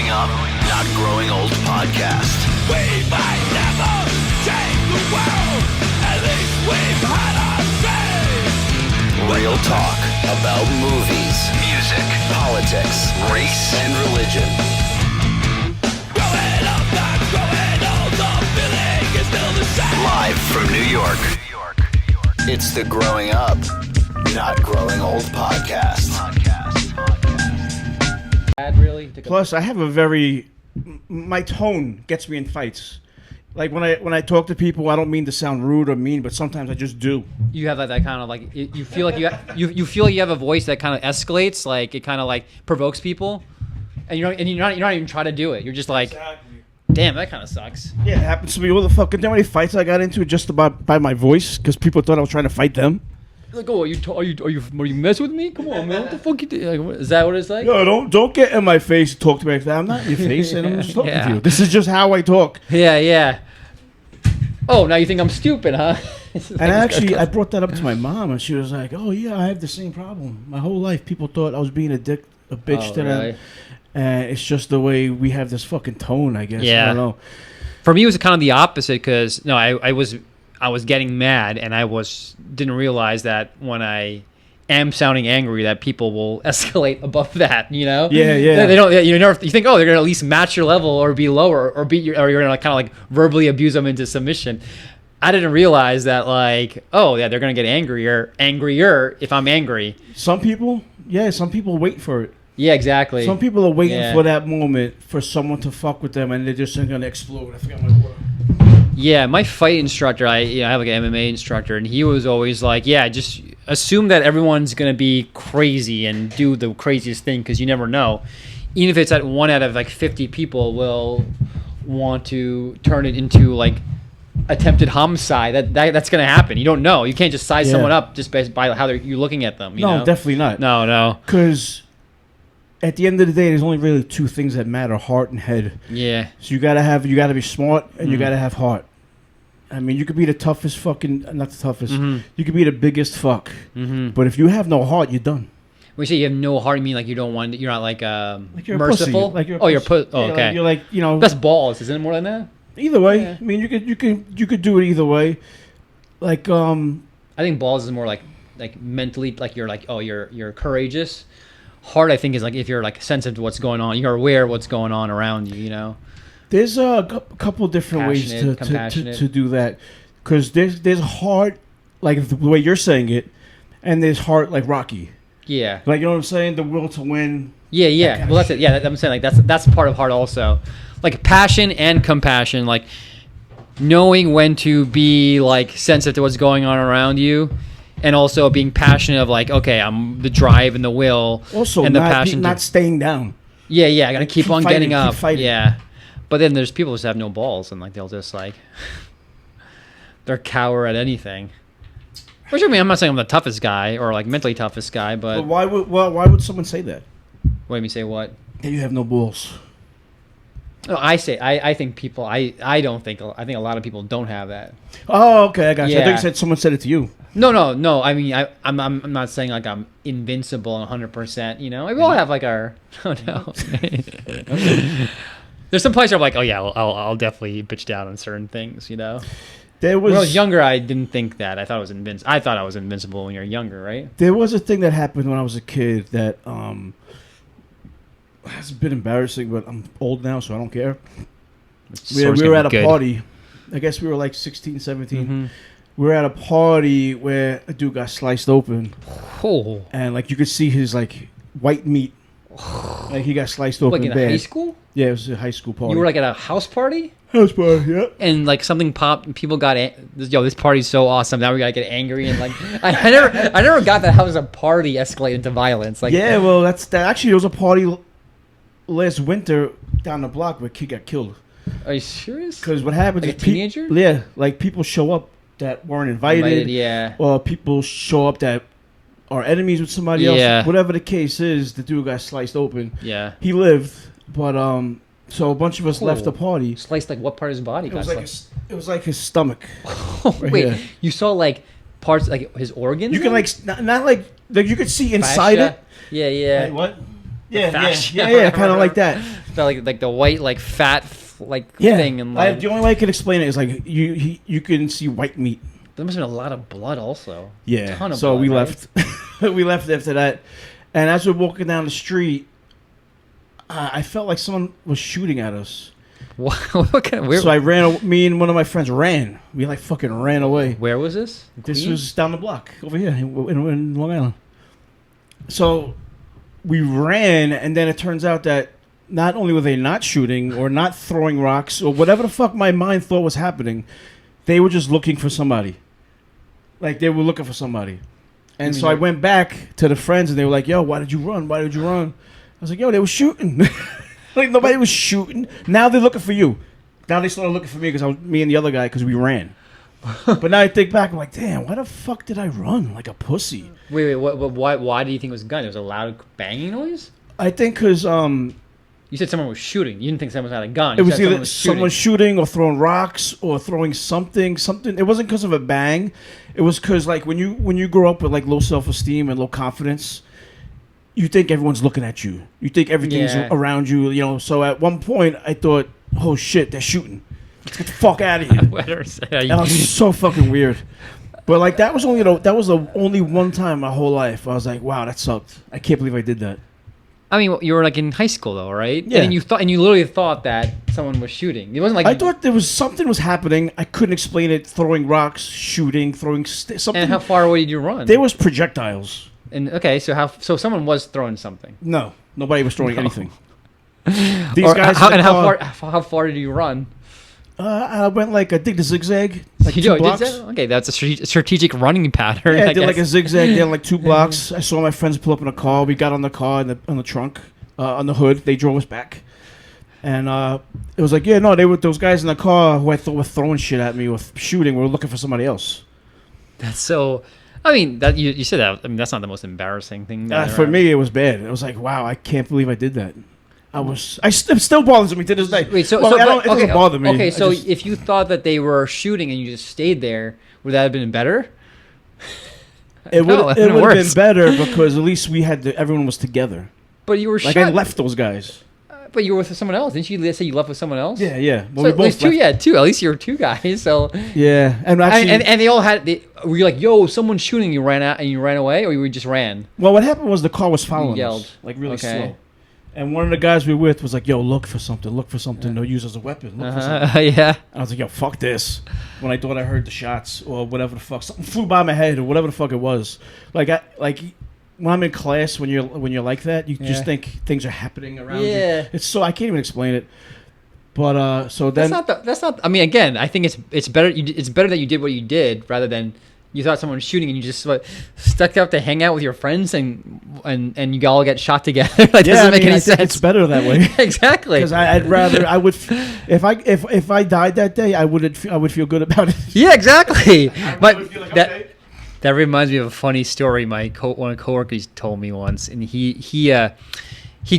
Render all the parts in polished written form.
Up, Not Growing Old podcast. We might never change the world, at least we've had our say. Real talk about movies, music, politics, race, and religion. Growing up, not growing old, the feeling is still the same. Live from New York. It's the Growing Up, Not Growing Old podcast. Really? Plus, I have my tone gets me in fights. Like when I talk to people, I don't mean to sound rude or mean, but sometimes I just do. You have that kind of like you feel like you feel like you have a voice that kind of escalates, like it kind of like provokes people, and you're not even trying to do it. You're just like, damn, that kind of sucks. Yeah, it happens to me all the fucking. How many fights I got into just about by my voice because people thought I was trying to fight them. Like, oh, are you messing with me? Come on, man, what the fuck you do? Like, is that what it's like? No, don't get in my face and talk to me like that. I'm not in your face, and I'm just talking to you. This is just how I talk. Yeah. Oh, now you think I'm stupid, huh? And actually, I brought that up to my mom, and she was like, "Oh yeah, I have the same problem. My whole life, people thought I was being a bitch to them, and it's just the way we have this fucking tone, I guess. Yeah. I don't know. For me, it was kind of the opposite because I was getting mad, and didn't realize that when I am sounding angry, that people will escalate above that. You know? Yeah. They don't. You think, oh, they're gonna at least match your level or be lower or beat you, or you're gonna kind of like verbally abuse them into submission. I didn't realize that, like, oh yeah, they're gonna get angrier if I'm angry. Some people wait for it. Yeah, exactly. Some people are waiting for that moment for someone to fuck with them, and they're just gonna explode. I forgot my word. Yeah, my fight instructor, I have like an MMA instructor, and he was always like, yeah, just assume that everyone's going to be crazy and do the craziest thing because you never know. Even if it's at 1 out of like 50 people will want to turn it into like attempted homicide. That's going to happen. You don't know. You can't just size someone up just based by how you're looking at them. You know? Definitely not. No. Because at the end of the day, there's only really two things that matter: heart and head. Yeah. So you gotta be smart and you gotta have heart. I mean, you could be the toughest not the toughest. Mm-hmm. You could be the biggest fuck. Mm-hmm. But if you have no heart, you're done. When you say you have no heart, you mean like you don't want, you're not like you're merciful? A pussy. Like you're a you're pussy. okay. You're like, that's balls, isn't it more than that? Either way. Yeah. I mean, you could do it either way. Like, I think balls is more like mentally, like you're like, oh, you're courageous. Heart, I think, is like if you're like sensitive to what's going on, you're aware of what's going on around you, you know? There's a couple different ways to do that. Because there's heart, like the way you're saying it, and there's heart like Rocky. Yeah. Like, you know what I'm saying? The will to win. Yeah. Well, that's it. Yeah, I'm saying like that's part of heart also. Like passion and compassion, like knowing when to be like sensitive to what's going on around you. And also being passionate of like, okay, I'm the drive and the will, also and the passion. Not staying down. Yeah, I gotta keep on fighting, getting up. keep fighting. Yeah, but then there's people who just have no balls and like they'll just like they're cower at anything. Which I mean, I'm not saying I'm the toughest guy or like mentally toughest guy, but why would someone say that? What do you mean say what? That you have no balls. No, I think people. I think a lot of people don't have that. Oh, okay, I got you. I Yeah. thought you said someone said it to you. No. I mean, I'm not saying like I'm invincible 100%. You know, we all have like our. Oh no. There's some places where I'm like, oh yeah, I'll definitely bitch down on certain things. You know. When I was younger, I didn't think that. I thought I was invincible when you're younger, right? There was a thing that happened when I was a kid that it's a bit embarrassing, but I'm old now, so I don't care. We were at a party. I guess we were like 16, 17. Mm-hmm. We were at a party where a dude got sliced open. Oh. And like you could see his like white meat. Like he got sliced open. Like in bad. high school? Yeah, it was a high school party. You were like at a house party? House party, yeah. And like something popped and people got, this party's so awesome. Now we gotta get angry and like, I never got that. How does a party escalate into violence? Like, yeah, well, that. Actually, there was a party last winter down the block where a kid got killed. Are you serious? Because what happened like is a teenager? Yeah, like people show up that weren't invited. Yeah. Or people show up that are enemies with somebody else. Whatever the case is, the dude got sliced open. Yeah. He lived, but so a bunch of us left the party. Sliced like what part of his body? It was like his stomach. Right Wait, here. You saw like parts like his organs? You can like not like you could see inside it. Yeah. Like, what? Yeah, fascia yeah, or yeah, whatever. kind of like that. Like the white, like fat, Yeah, thing. And like, the only way I can explain it is like you can see white meat. there must have been a lot of blood also. Yeah. A ton of So blood, we right? left. We left after that, and as we're walking down the street, I felt like someone was shooting at us. What kind of weird? So I ran. Me and one of my friends ran. We like fucking ran away. Where was this? This Queens? was down the block over here in Long Island. So we ran, and then it turns out that not only were they not shooting or not throwing rocks or whatever the fuck my mind thought was happening, they were just looking for somebody. Like they were looking for somebody. And so I went back to the friends, and they were like, "Yo, why did you run? Why did you run?" I was like, "Yo, they were shooting." Like nobody was shooting. Now they're looking for you. Now they started looking for me because me and the other guy because we ran. But now I think back, I'm like, damn, why the fuck did I run like a pussy? Wait, why do you think it was a gun? It was a loud banging noise? I think because You said someone was shooting. You didn't think someone had a gun. it You was said either someone shooting or throwing rocks or throwing something. It wasn't because of a bang. It was because like when you grow up with like low self-esteem and low confidence, you think everyone's looking at you. You think everything's around you. You know. So at one point, I thought, "Oh shit, they're shooting. Let's get the fuck out of here." That was so fucking weird. But like that was the only one time in my whole life I was like, "Wow, that sucked. I can't believe I did that." I mean, you were like in high school though, right? Yeah. And you literally thought that someone was shooting. It wasn't like I thought there was something was happening. I couldn't explain it. Throwing rocks, shooting, throwing something. And how far away did you run? There was projectiles. And okay, so someone was throwing something. No, nobody was throwing anything. These Or guys. how far did you run? I went like I did the zigzag, like You 2 did blocks. that? Okay, that's a strategic running pattern. Yeah, I I did like a guess. zigzag down like 2 blocks. I saw my friends pull up in a car. We got on the car on the trunk, on the hood. They drove us back, and it was like, yeah, no, they were those guys in the car who I thought were throwing shit at me or shooting. Were looking for somebody else. That's so. I mean, that you said that. I mean, that's not the most embarrassing thing. For me, it was bad. It was like, wow, I can't believe I did that. It still bothers me to this day. Wait, it doesn't bother me. Okay, so if you thought that they were shooting and you just stayed there, would that have been better? It would have been worse. better because at least everyone was together. But you were Like shot. I left those guys. But you were with someone else. Didn't you say you left with someone else? Yeah. Well, So at least two. left. At least you were 2 guys. So Yeah, and actually, and they all had. Were you like, yo, someone's shooting? You ran out and you ran away, or you just ran? well, what happened was the car was following yelled. us, like really Okay. slow. And one of the guys we were with was like, "Yo, look for something. Look for something. They'll use as a weapon. Look for something." Yeah. I was like, "Yo, fuck this." When I thought I heard the shots or whatever the fuck, something flew by my head or whatever the fuck it was. Like when I'm in class, when you're like that, you just think things are happening around Yeah. you. It's so I can't even explain it. But so then That's not. I mean, again, I think it's better. It's better that you did what you did rather than you thought someone was shooting and you just stuck out to hang out with your friends and you all get shot together. That doesn't make any I think sense. it's better that way. Exactly. Because I would if I died that day I would feel good about it. Yeah, exactly. But would feel like, that okay. that reminds me of a funny story one of the coworkers told me once, and he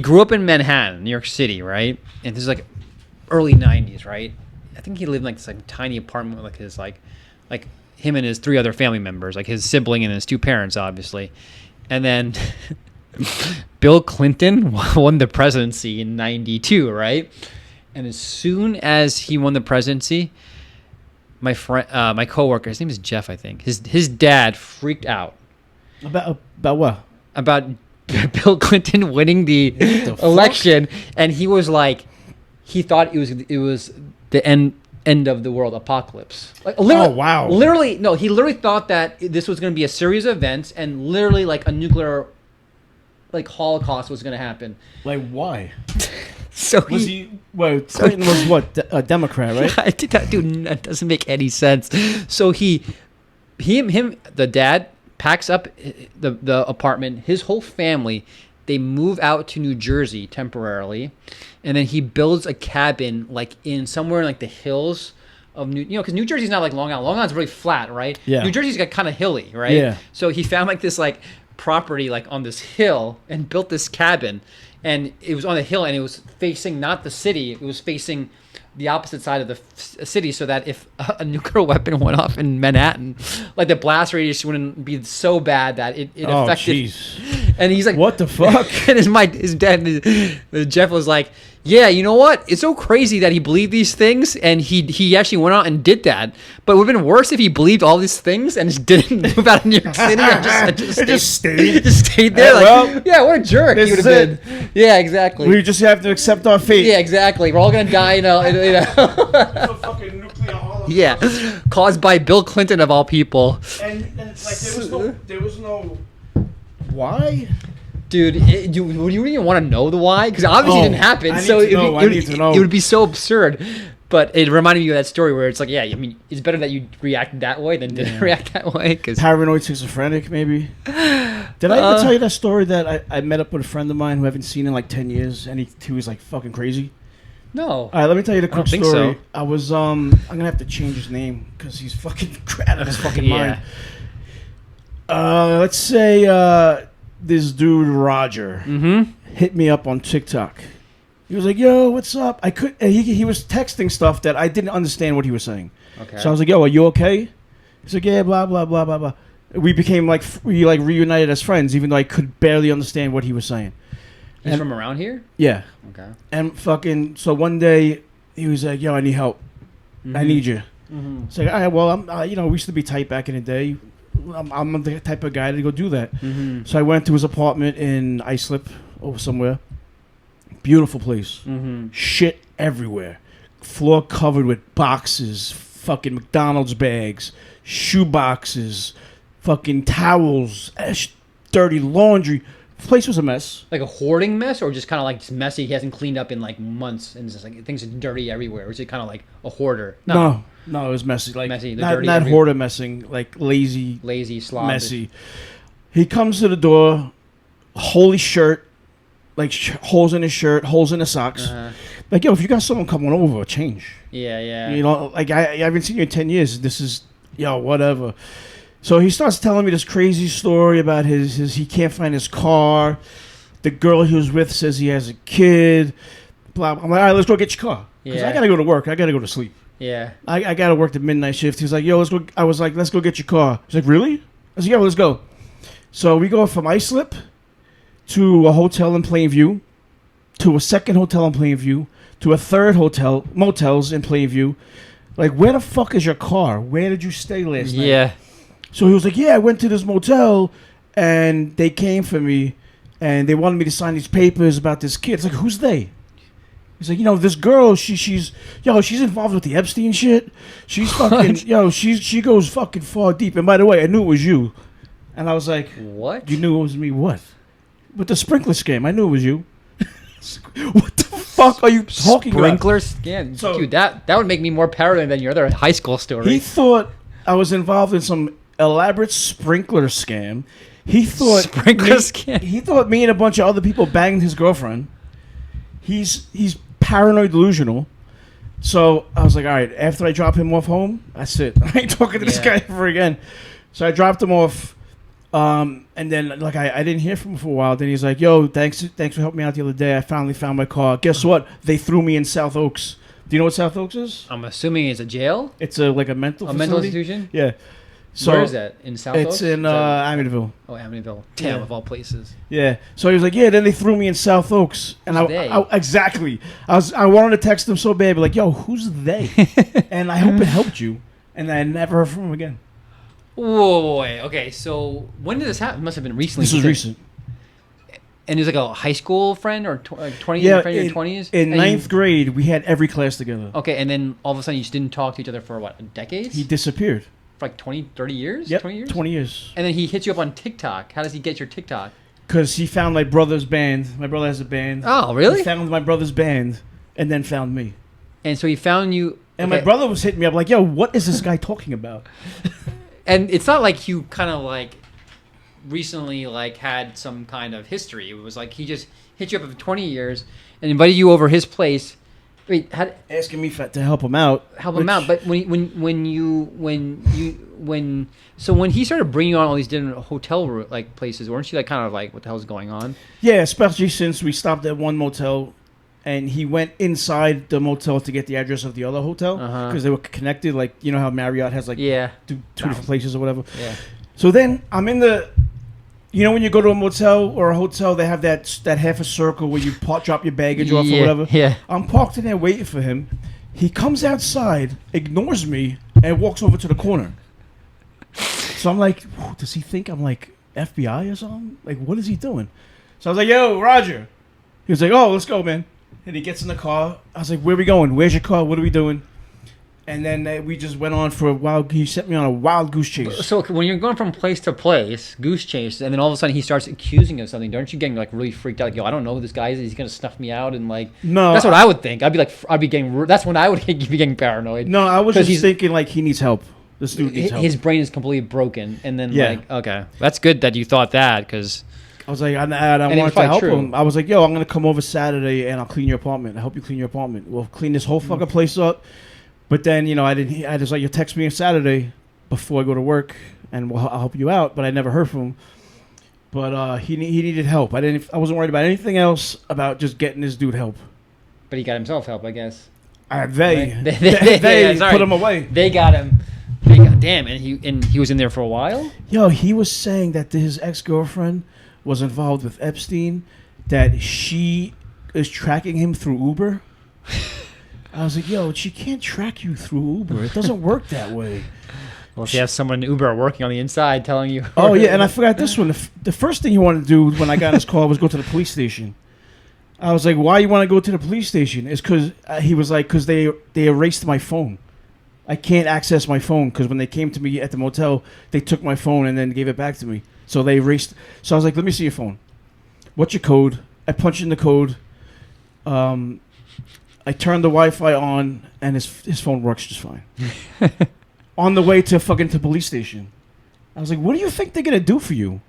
grew up in Manhattan, New York City, right? And this is like early '90s, right? I think he lived in like this like tiny apartment with like his like him and his 3 other family members, like his sibling and his 2 parents, obviously. And then Bill Clinton won the presidency in '92, right? And as soon as he won the presidency, my coworker, his name is Jeff, I think. His dad freaked out About what? about Bill Clinton winning the election, and he was like, he thought it was the end of the world, apocalypse. Like, literally, Oh, wow. Literally, no, he literally thought that this was going to be a series of events, and literally like a nuclear like holocaust was going to happen. Like why? So Was he? Well, Clinton was what? A Democrat, right? I did that, dude. That doesn't make any sense. So the dad packs up the apartment. His whole family, they move out to New Jersey temporarily, and then he builds a cabin like in somewhere in like the hills of because New Jersey's not like Long Island. Long Island's really flat, right? Yeah. New Jersey's got kind of hilly, right? Yeah. So he found like this like property like on this hill and built this cabin. And it was on the hill, and it was facing not the city; it was facing the opposite side of the city, so that if a nuclear weapon went off in Manhattan, like the blast radius wouldn't be so bad that it affected. Jeez. And he's like, what the fuck? And his dad, Jeff was like, yeah, you know what? It's so crazy that he believed these things, and he actually went out and did that. But it would have been worse if he believed all these things and just didn't move out of New York City and just stayed there. Like, yeah, what a jerk he would have been. Yeah, exactly. We just have to accept our fate. Yeah, exactly. We're all gonna die, you know. So fucking nuclear holocaust. Yeah, caused by Bill Clinton of all people. And like there was no why. Dude, would you even want to know the why? Because obviously it didn't happen. I need to know. It would be so absurd. But it reminded me of that story where it's like, yeah, I mean, it's better that you reacted that way than didn't react that way. Cause paranoid schizophrenic, maybe. Did I ever tell you that story that I met up with a friend of mine who I haven't seen in like 10 years, and he was like fucking crazy? No. All right, let me tell you the quick story. So. I was I'm gonna have to change his name because he's fucking out of his fucking mind. Let's say this dude Roger hit me up on TikTok. He was like, "Yo, what's up?" He was texting stuff that I didn't understand what he was saying. Okay. So I was like, "Yo, are you okay?" He's like, "Yeah, blah blah blah blah blah." We became like reunited as friends, even though I could barely understand what he was saying. He's from around here? Yeah. Okay. And fucking so one day he was like, "Yo, I need help. I need you." It's like, "All right, well, I'm we used to be tight back in the day. I'm the type of guy to go do that." So I went to his apartment in Islip or somewhere. Beautiful place. Shit everywhere. Floor covered with boxes, fucking McDonald's bags, shoe boxes, fucking towels, dirty laundry. The place was a mess. Like a hoarding mess, or just kind of like just messy? He hasn't cleaned up in like months, and it's just like things are dirty everywhere. Or is it kind of like a hoarder? No, it was messy. Like messy, not hoarder messing, like lazy, slob, messy. He comes to the door, holy shirt, like holes in his shirt, holes in his socks. Like, yo, if you got someone coming over, change. Yeah. You know, like I haven't seen you in 10 years. This is, whatever. So he starts telling me this crazy story about his he can't find his car. The girl he was with says he has a kid. Blah. I'm like, all right, let's go get your car. Because I got to go to work. I got to go to sleep. Yeah. I got to work the midnight shift. He's like, yo, let's go. I was like, let's go get your car. He's like, really? I was like, yeah, well, let's go. So we go from Islip to a hotel in Plainview, to a second hotel in Plainview, to a third motels in Plainview. Like, where the fuck is your car? Where did you stay last night? Yeah. So he was like, yeah, I went to this motel, and they came for me, and they wanted me to sign these papers about this kid. It's like, who's they? He's like, this girl, she's involved with the Epstein shit. She's fucking, she goes fucking far deep. And by the way, I knew it was you. And I was like, what? You knew it was me? What? With the sprinkler scam, I knew it was you. What the fuck are you talking about? Sprinkler scam? So, dude, that would make me more paranoid than your other high school story. He thought I was involved in some elaborate sprinkler scam. He thought scam. He thought me and a bunch of other people banged his girlfriend. He's paranoid delusional. So I was like, all right, after I drop him off home, that's it. I ain't talking to this guy ever again. So I dropped him off. And then like I didn't hear from him for a while. Then he's like, yo, thanks for helping me out the other day. I finally found my car. Guess what? They threw me in South Oaks. Do you know what South Oaks is? I'm assuming it's a jail? It's a mental facility. Mental institution? Yeah. So where is that? In South Oaks? It's in Amityville. Oh, Amityville. Damn, of all places. Yeah. So he was like, yeah, then they threw me in South Oaks. And exactly. I wanted to text him so bad, but like, yo, who's they? And I hope it helped you. And I never heard from him again. Whoa, wait. Okay, so when did this happen? It must have been recently. This was recent. And he was like a high school friend or 20 friend in your 20s? In ninth grade, we had every class together. Okay, and then all of a sudden you just didn't talk to each other for what, decades? He disappeared. For like 20, 30 years? Yep, 20 years? 20 years. And then he hits you up on TikTok. How does he get your TikTok? Because he found my brother's band. My brother has a band. Oh, really? He found my brother's band and then found me. And so he found you... And my brother was hitting me up like, yo, what is this guy talking about? And it's not like you kind of like recently like had some kind of history. It was like he just hit you up for 20 years and invited you over his place. Wait, asking me to help him out. But when he started bringing you on all these different hotel like places, weren't you like kind of like what the hell's going on? Yeah, especially since we stopped at one motel. And he went inside the motel to get the address of the other hotel because they were connected. Like, you know how Marriott has like two different places or whatever. Yeah. So then I'm in the You know when you go to a motel or a hotel, they have that half a circle where you drop your baggage off or whatever. Yeah. I'm parked in there waiting for him. He comes outside, ignores me, and walks over to the corner. So I'm like, does he think I'm like FBI or something? Like, what is he doing? So I was like, yo, Roger. He was like, oh, let's go, man. And he gets in the car. I was like, where are we going? Where's your car? What are we doing? And then we just went on for a wild. He sent me on a wild goose chase. So when you're going from place to place, goose chase, and then all of a sudden he starts accusing you of something, don't you getting like really freaked out? Like, yo, I don't know who this guy is. He's gonna snuff me out, and like, No, that's what I would think. I'd be getting. That's when I would be getting paranoid. No, I was 'Cause just thinking like he needs help. This dude needs help. His brain is completely broken, and then Yeah. like, okay, that's good that you thought that because. I was like, I And wanted it's to help true. him. I was like, yo, I'm gonna come over Saturday and I'll clean your apartment. I help you clean your apartment. We'll clean this whole fucking place up. But then, you know, I just like, you text me on Saturday before I go to work, and I'll help you out. But I never heard from him. But he needed help. I wasn't worried about anything else about just getting this dude help. But he got himself help, I guess. They Yeah, sorry. put him away. They got him. Damn, and he was in there for a while. Yo, he was saying that his ex-girlfriend was involved with Epstein, that she is tracking him through Uber. I was like, yo, she can't track you through Uber. It doesn't work that way. Well, if you have someone in Uber working on the inside telling you. Oh, yeah, and I forgot this one. The first thing he wanted to do when I got his call was go to the police station. I was like, why you want to go to the police station? It's because he was like, because they erased my phone. I can't access my phone because when they came to me at the motel, they took my phone and then gave it back to me. So they erased. So I was like, let me see your phone. What's your code? I punched in the code. I turned the Wi-Fi on, and his phone works just fine. On the way to police station. I was like, what do you think they're going to do for you?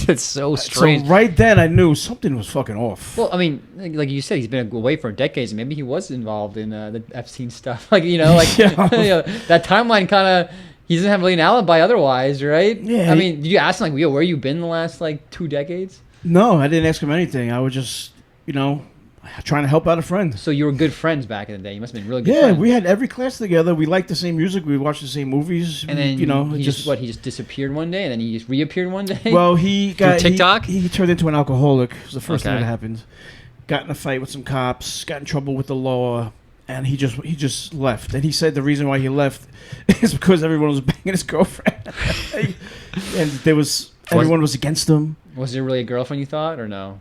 That's so strange. So right then, I knew something was fucking off. Well, I mean, like you said, he's been away for decades, and maybe he was involved in the Epstein stuff. Like, you know, like Yeah. you know, that timeline kind of. He doesn't have really an alibi otherwise, right? Yeah. I mean, did you ask him like, yo, where you been the last like 2 decades? No, I didn't ask him anything. I was just, trying to help out a friend. So you were good friends back in the day. You must have been really good. Yeah, friends. we had every class together. We liked the same music. We watched the same movies. And then he just just disappeared one day, and then he just reappeared one day. Well, he got TikTok? He turned into an alcoholic. It was the first thing Okay. that happened. Got in a fight with some cops. Got in trouble with the law, and he just left. And he said the reason why he left is because everyone was banging his girlfriend, and everyone was against him. Was there really a girlfriend you thought, or no?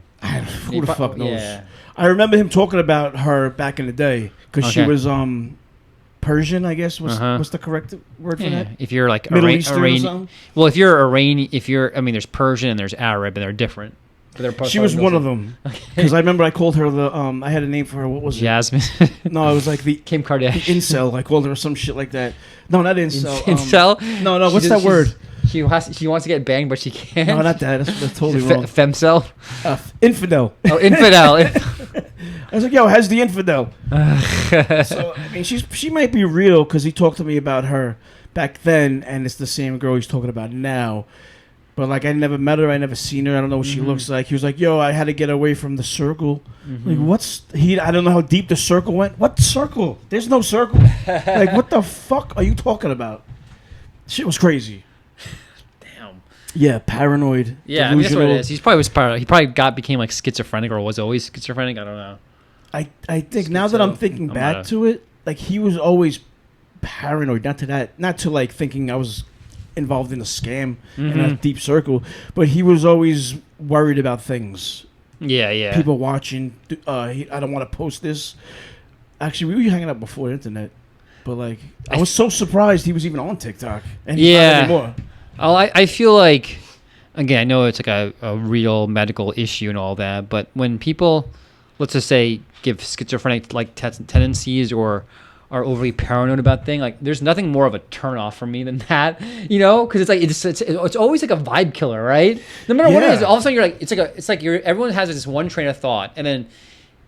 Who the fuck knows? Yeah. I remember him talking about her back in the day because she Okay. was Persian, I guess was Uh-huh. what's the correct word for Yeah. that? If you're like Middle Eastern or Iranian, something? well, if you're Iranian, I mean, there's Persian and there's Arab, and they're different. But they're She was one of them because I remember I called her I had a name for her. What was Jasmine. it? No, it was like the Kim Kardashian. incel. I called her some shit like that. No, not incel. Incel? No, what's She that does- word? She wants to get banged, but she can't. No, not that. That's totally wrong. Femcel? Infidel. Oh, infidel. I was like, yo, how's the infidel? So I mean, she might be real because he talked to me about her back then, and it's the same girl he's talking about now. But like, I never met her, I never seen her, I don't know what she looks like. He was like, yo, I had to get away from the circle. Like, I don't know how deep the circle went. What circle? There's no circle. Like, what the fuck are you talking about? Shit was crazy. Damn. Yeah, paranoid. Yeah, I mean, that's what it delusional. is. He probably became like schizophrenic, or was always schizophrenic. I don't know. I think now that I'm thinking I'm back not a- to it, like he was always paranoid. Not to like thinking I was involved in a scam in a deep circle, but he was always worried about things. Yeah. People watching. I don't want to post this. Actually, we were hanging out before the internet, but like I was so surprised he was even on TikTok, and he's not anymore. Oh, I feel like, again, I know it's like a real medical issue and all that, but when people, let's just say, give schizophrenic like tendencies or are overly paranoid about things, like there's nothing more of a turn off for me than that, because it's like it's always like a vibe killer, right? No matter what it is, all of a sudden you're like it's like everyone has this one train of thought, and then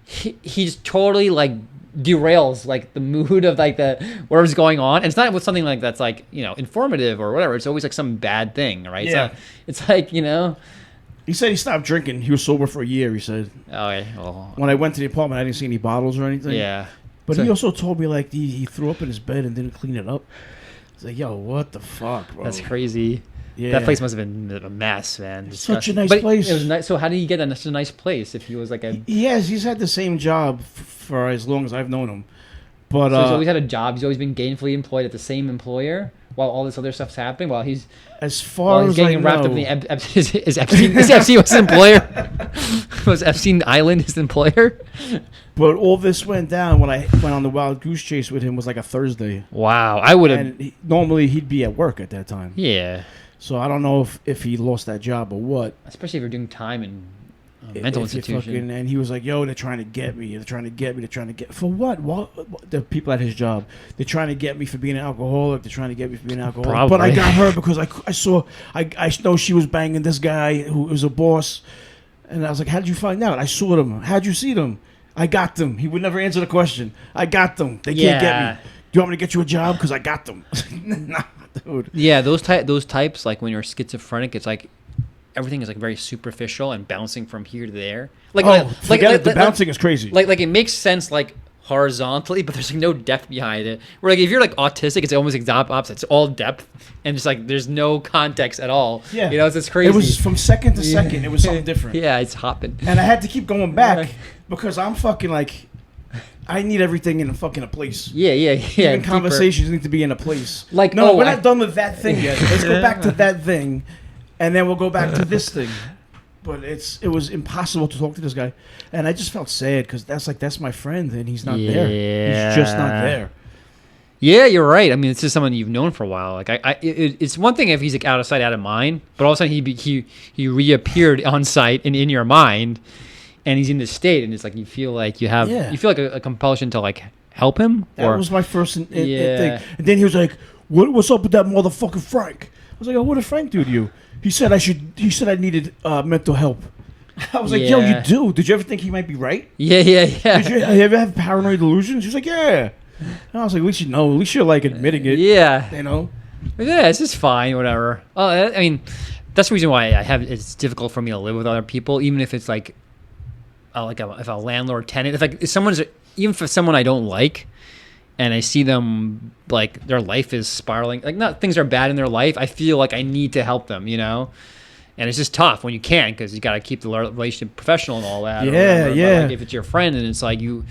he just totally like derails like the mood of like the whatever's going on, and it's not with something like that's like informative or whatever. It's always like some bad thing, right? Yeah. It's like He said he stopped drinking. He was sober for a year. He said. Oh yeah. Well, When I went to the apartment, I didn't see any bottles or anything. yeah. But So- he also told me like he threw up in his bed and didn't clean it up. It's like, yo, what the fuck, bro? That's crazy. Yeah. That place must have been a mess, man. Such a Disgusting. nice But place. It was nice. So how did he get such a nice place if he was like a? He's had the same job for as long as I've known him. But So he's always had a job. He's always been gainfully employed at the same employer while all this other stuff's happening. While he's as far as getting I wrapped know, up in the is Epstein was his employer? Was Epstein Island his employer? but all this went down when I went on the wild goose chase with him was like a Thursday. Wow, I would have. And normally he'd be at work at that time. Yeah, So I don't know if he lost that job or what. especially if you're doing time in a mental If you institution. and he was like, "Yo, they're trying to get me. They're trying to get me. They're trying to get for what? What? The people at his job. They're trying to get me for being an alcoholic. They're trying to get me for being an alcoholic. Probably. But I got her because I know she was banging this guy who was a boss, and I was like, "How did you find out?" I saw them. How'd you see them? I got them. He would never answer the question. I got them. They can't get Yeah. me. Do you want me to get you a job? Because I got them. Nah, dude. Yeah, those types, like when you're schizophrenic, it's like everything is like very superficial and bouncing from here to there. Like, Forget it. The bouncing is crazy. Like it makes sense like horizontally, but there's like no depth behind it. Where like if you're like autistic, it's almost exact opposite. It's all depth and just like there's no context at all. Yeah. You know, it's crazy. It was from second to second. It was something different. Yeah, it's hopping. And I had to keep going back because I'm fucking like, I need everything in a place. Yeah. Even deeper. conversations need to be in a place. Like, no, oh, we're not done with that thing yet. Let's go back to that thing, and then we'll go back to this thing. But it was impossible to talk to this guy, and I just felt sad because that's my friend, and he's not there. He's just not there. Yeah, you're right. I mean, it's just someone you've known for a while. Like, it's one thing if he's like out of sight, out of mind, but all of a sudden he reappeared on site and in your mind, and he's in this state, and it's like you feel like you feel like a compulsion to like help him. That was my first thing, and then he was like, "What's up with that motherfucking Frank?" I was like, "Oh, what did Frank do to you?" He said I needed mental help. I was like, "Yo, you do? Did you ever think he might be right? Yeah. Did you ever have paranoid delusions?" He was like, "Yeah." And I was like, "At least you know. At least you're like admitting it." Yeah. You know. Yeah, it's just fine, whatever. I mean, that's the reason why it's difficult for me to live with other people, even if it's like if a landlord tenant, if someone's, even if it's someone I don't like, and I see them like their life is spiraling, like not things are bad in their life, I feel like I need to help them, you know. And it's just tough when you can't, because you got to keep the relationship professional and all that. Yeah. But like if it's your friend and it's like you're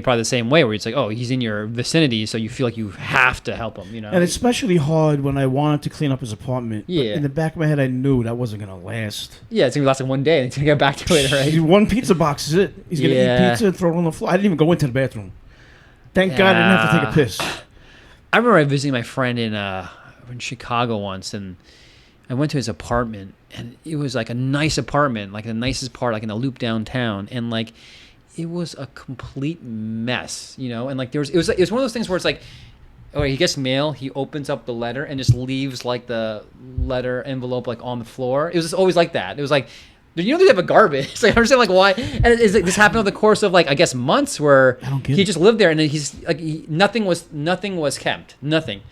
probably the same way, where it's like, oh, he's in your vicinity, so you feel like you have to help him, you know. And it's especially hard when I wanted to clean up his apartment. Yeah. But in the back of my head, I knew that wasn't gonna last. Yeah, it's gonna last like one day, and it's gonna get back to it, right? One pizza box is it. He's gonna eat pizza and throw it on the floor. I didn't even go into the bathroom. Thank God I didn't have to take a piss. I remember visiting my friend in Chicago once, and I went to his apartment, and it was like a nice apartment, like the nicest part, like in the loop downtown, and like it was a complete mess, you know. And like it was one of those things where it's like, oh, he gets mail, he opens up the letter and just leaves like the letter envelope like on the floor. It was just always like that. It was like, you know, they have a garbage. It's like, I understand like why. And it's like this happened over the course of like I guess months, where he just lived there, and then he's like nothing was kept, nothing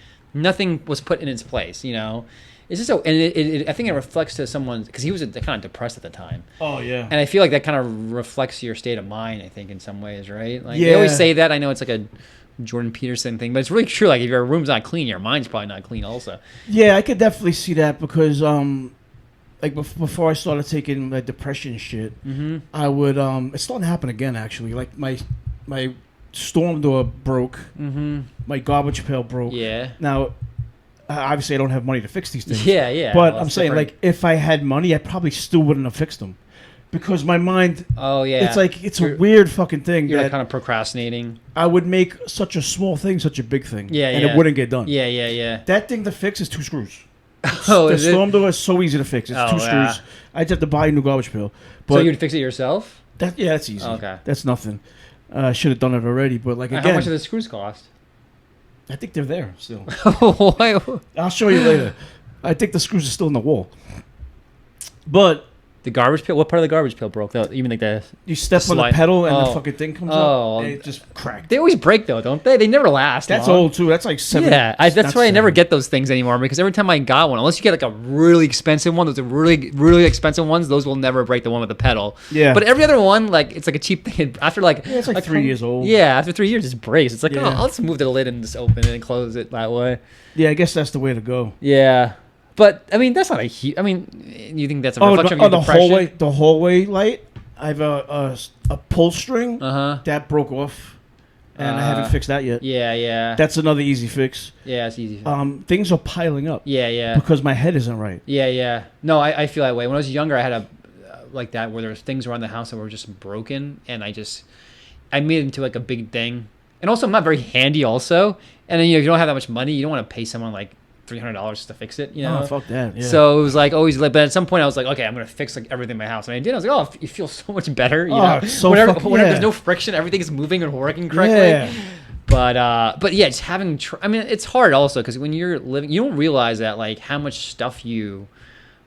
was put in its place, you know. It's just so, and I think it reflects to someone, because he was kind of depressed at the time. Oh yeah. And I feel like that kind of reflects your state of mind, I think, in some ways, right? Like they always say that. I know it's like a Jordan Peterson thing, but it's really true. Like if your room's not clean, your mind's probably not clean also. Yeah, I could definitely see that because like before I started taking my depression shit, I would it's starting to happen again actually. Like my storm door broke, my garbage pail broke. Yeah. Now, obviously I don't have money to fix these things. Yeah. But I'm saying like if I had money, I probably still wouldn't have fixed them. Because my mind, it's like a weird fucking thing. You're that like kind of procrastinating. I would make such a small thing such a big thing, and it wouldn't get done. Yeah. That thing to fix is 2 screws. Oh, the is it? storm door is so easy to fix. It's 2 screws. I'd have to buy a new garbage pail. But So you'd fix it yourself? that's easy. Okay. That's nothing. I should have done it already, but like again, How much do the screws cost? I think they're there still. Why? I'll show you later. I think the screws are still in the wall. But The garbage pail? What part of the garbage pail broke? Though, even like the you step on the slide- pedal and the Oh. fucking thing comes Oh. up and it just cracked. They always break though, don't they? They never last. That's long. old too. That's like 7. Yeah, that's not why I never 7. get those things anymore, because every time I got one, unless you get like a really expensive one, those are really expensive ones, those will never break, the one with the pedal. Yeah. But every other one, like it's like a cheap thing. After like it's like 3 years old. Yeah, after 3 years, it breaks. It's like, Yeah. oh, I'll just move the lid and just open it and close it that way. Yeah, I guess that's the way to go. Yeah. But I mean, that's not a huge. I mean, you think that's a Oh, reflection of your the depression? hallway light. I have a pull string that broke off, and I haven't fixed that yet. Yeah. That's another easy fix. Yeah, it's easy. Things are piling up. Yeah. Because my head isn't right. Yeah. No, I feel that way. When I was younger, I had a like that where there was things around the house that were just broken, and I made it into like a big thing. And also, I'm not very handy. Also, and then if you don't have that much money, you don't want to pay someone like $300 to fix it. You know, Oh, fuck that. Yeah. So it was like always. But at some point, I was like, okay, I'm gonna fix like everything in my house, and I did. I was like, oh, you feel so much better. You know, it's so whenever fucking- there's yeah. no friction, everything is moving and working correctly. Yeah. But yeah, just having. I mean, it's hard also because when you're living, you don't realize that like how much stuff you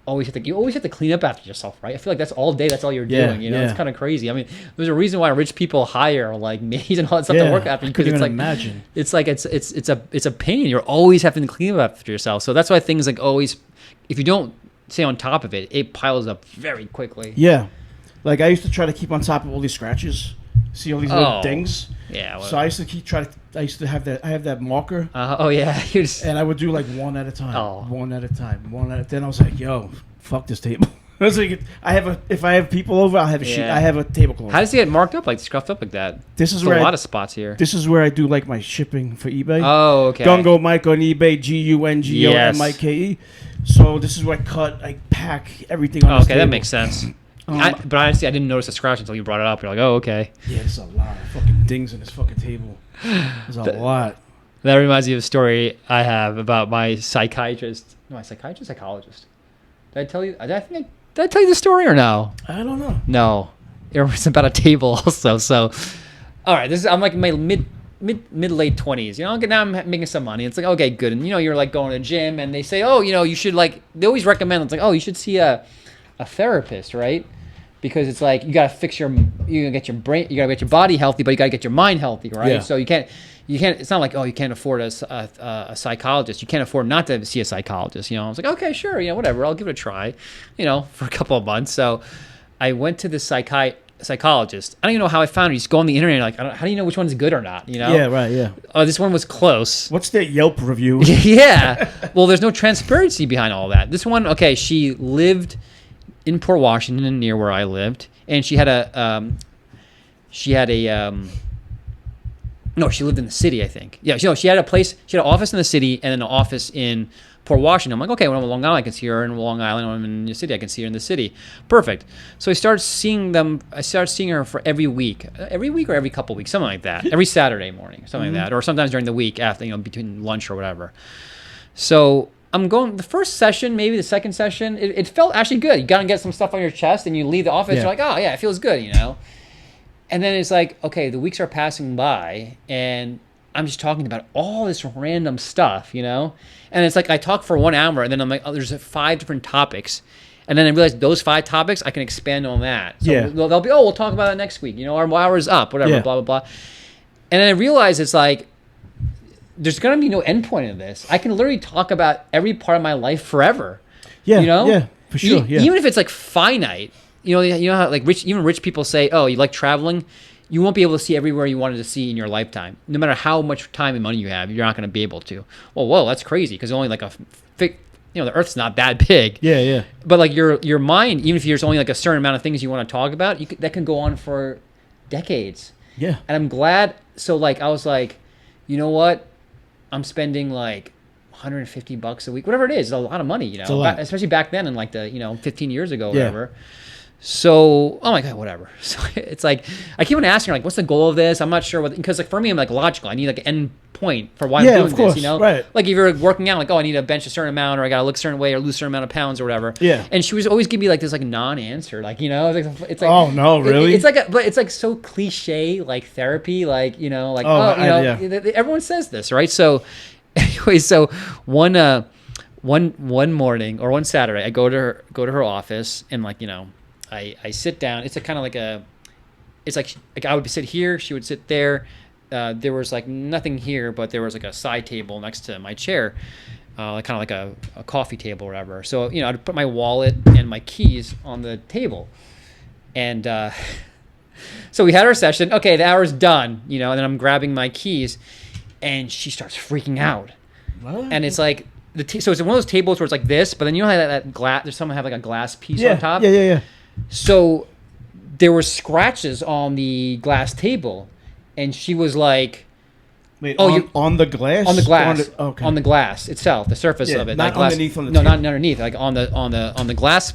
always have to clean up after yourself, right? I feel like that's all day. That's all you're Yeah, doing. You know, yeah. it's kind of crazy. I mean, there's a reason why rich people hire like maids and all that stuff Yeah, to work after I because couldn't it's like even imagine. it's like it's a pain. You're always having to clean up after yourself. So that's why things like always, if you don't stay on top of it, it piles up very quickly. Yeah. Like I used to try to keep on top of all these scratches. See all these little dings. Yeah. So I used to I used to have that. I have that marker, Oh yeah. You just, and I would do like one at a time. Oh. One at a time. Then I was like, yo, fuck this table. I was like, if I have people over, I'll have a sheet. Yeah. I have a tablecloth. how does it get marked up like scuffed up like that? This is There's where a I- lot of spots here. This is where I do like my shipping for eBay. Oh okay. Gungo Mike on eBay, GUNGOMIKE. So this is where I pack everything on Oh, this okay, that table. makes sense. But honestly, I didn't notice the scratch until you brought it up. You're like, oh, okay. Yeah, there's a lot of fucking dings in this fucking table. There's a lot. That reminds me of a story I have about my psychiatrist. No, my psychologist. Did I tell you? Did I tell you the story or no? I don't know. No. It was about a table also. So, all right, I'm like in my mid late 20s. You know, now I'm making some money. It's like, okay, good. And, you know, you're like going to the gym and they say, oh, you know, you should like, they always recommend, it's like, oh, you should see a therapist, right? Because it's like you gotta get your brain, you gotta get your body healthy, but you gotta get your mind healthy, right? Yeah. So you can't. It's not like, oh, you can't afford a psychologist. You can't afford not to see a psychologist. You know, I was like, okay, sure, you know, whatever. I'll give it a try. You know, for a couple of months. So I went to the psychologist. I don't even know how I found it. You just go on the internet, like, how do you know which one's good or not? You know? Yeah, right, yeah. Oh, this one was close. What's that Yelp review? Yeah. Well, there's no transparency behind all that. This one, okay, she lived in Port Washington near where I lived, and she lived in the city, I think. Yeah, she had an office in the city and an office in Port Washington. I'm like, okay, when I'm in Long Island, I can see her in Long Island. When I'm in the city, I can see her in the city. Perfect. So I started seeing her for every week or every couple weeks, something like that. Every Saturday morning, something like that, or sometimes during the week after, you know, between lunch or whatever. So I'm going the first session, maybe the second session. It felt actually good. You gotta get some stuff on your chest, and you leave the office. Yeah. You're like, oh yeah, it feels good, you know. And then it's like, okay, the weeks are passing by, and I'm just talking about all this random stuff, you know. And it's like I talk for 1 hour, and then I'm like, oh, there's 5 different topics, and then I realize those 5 topics I can expand on that. So Yeah. they'll be, oh, we'll talk about it next week. You know, our hour's up, whatever, Yeah. blah blah blah. And then I realize it's like, there's gonna be no end point in this. I can literally talk about every part of my life forever. Yeah, You know? yeah, for sure, yeah. Even if it's like finite, you know how like rich people say, oh, you like traveling, you won't be able to see everywhere you wanted to see in your lifetime. No matter how much time and money you have, you're not going to be able to. Well, whoa, that's crazy because only like the Earth's not that big. Yeah, yeah. But like your mind, even if there's only like a certain amount of things you want to talk about, that can go on for decades. Yeah. And I'm glad. So like I was like, you know what? I'm spending like $150 a week, whatever it is. It's a lot of money, you know, It's a lot. especially back then in like the 15 years ago, or Yeah. whatever. So, oh my God, whatever. So it's like, I keep on asking her, like, what's the goal of this? I'm not sure because like for me, I'm like logical. I need like an end point for why Yeah, I'm doing of course, this, you know? right. Like if you're working out, like, oh, I need to bench a certain amount, or I got to look a certain way, or lose a certain amount of pounds, or whatever. Yeah. And she was always giving me like this like non-answer, like, you know, it's like Oh, no, really? It's like, but it's like so cliche, like therapy, like, you know, like, Oh, you know, everyone says this, right? So anyway, so one morning or one Saturday, I go to her office, and like, you know, I sit down. It's a kind of like it's like I would sit here, she would sit there. There was like nothing here, but there was like a side table next to my chair, like kind of like a coffee table or whatever. So, you know, I'd put my wallet and my keys on the table, and so we had our session. Okay, the hour's done, you know, and then I'm grabbing my keys, and she starts freaking out. What? And it's like, so it's one of those tables where it's like this, but then you know how that glass. There's some have like a glass piece Yeah, on top. yeah. So there were scratches on the glass table, and she was like, Wait, "Oh, on the glass? on the glass, Okay. on the glass itself, the surface Yeah, of it, not like glass, underneath on the no, table. not underneath, like on the glass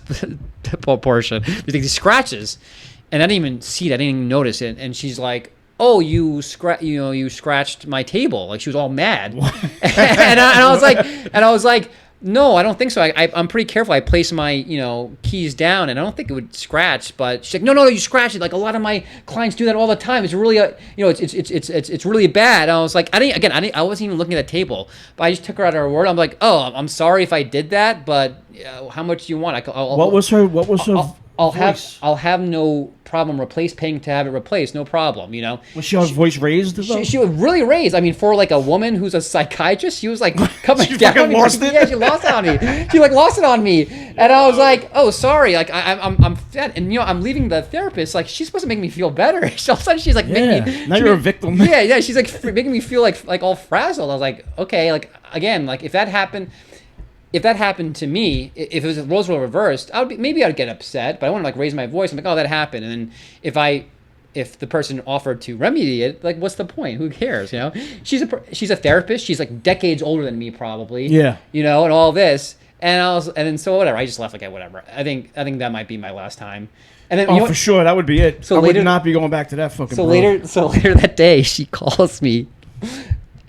portion. There's like these scratches, and I didn't even see it. I didn't even notice it. And she's like, "Oh, you scratched my table." Like she was all mad, and I was like, "No, I don't think so. I'm pretty careful. I place my keys down, and I don't think it would scratch." But she's like, "No, you scratch it. Like a lot of my clients do that all the time. It's really it's really bad." And I was like, I wasn't even looking at the table, but I just took her at her word. I'm like, "Oh, I'm sorry if I did that, but how much do you want?" What was her voice? I'll have no problem paying to have it replaced. No problem, Was she her voice raised? She was really raised. I mean, for like a woman who's a psychiatrist, she was like coming She down. fucking lost it? Yeah, she lost it on me. She like lost it on me, and I was like, "Oh, sorry." Like I'm fed, and I'm leaving the therapist. Like she's supposed to make me feel better. All of a sudden, she's like making me. Now you're a victim. Yeah. She's like making me feel like all frazzled. I was like, okay, like again, like if that happened to me, if it was roles were reversed, maybe I'd get upset, but I wouldn't like raise my voice. I'm like, oh, that happened. And then if the person offered to remedy it, like, what's the point? Who cares? She's a therapist. She's like decades older than me, probably. Yeah. And all this, and then so whatever. I just left like whatever. I think that might be my last time. And then for sure, that would be it. So I later, would not be going back to that fucking. So later that day, she calls me.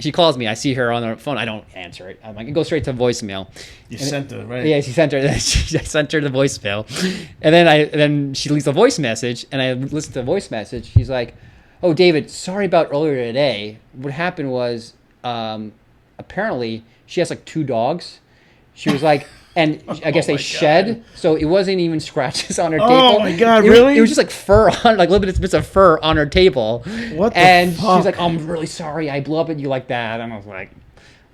I see her on the phone. I don't answer it. I'm like, it goes straight to voicemail. You sent her, right? Yeah, she sent her. I sent her the voicemail, and then she leaves a voice message, and I listen to the voice message. She's like, "Oh, David, sorry about earlier today. What happened was, apparently she has like 2 dogs. She was like." And I guess they shed, so it wasn't even scratches on her table. Oh my God, really? It was just like fur on, like little bits of fur on her table. What the And fuck? she's like, oh, "I'm really sorry, I blew up at you like that." And I was like,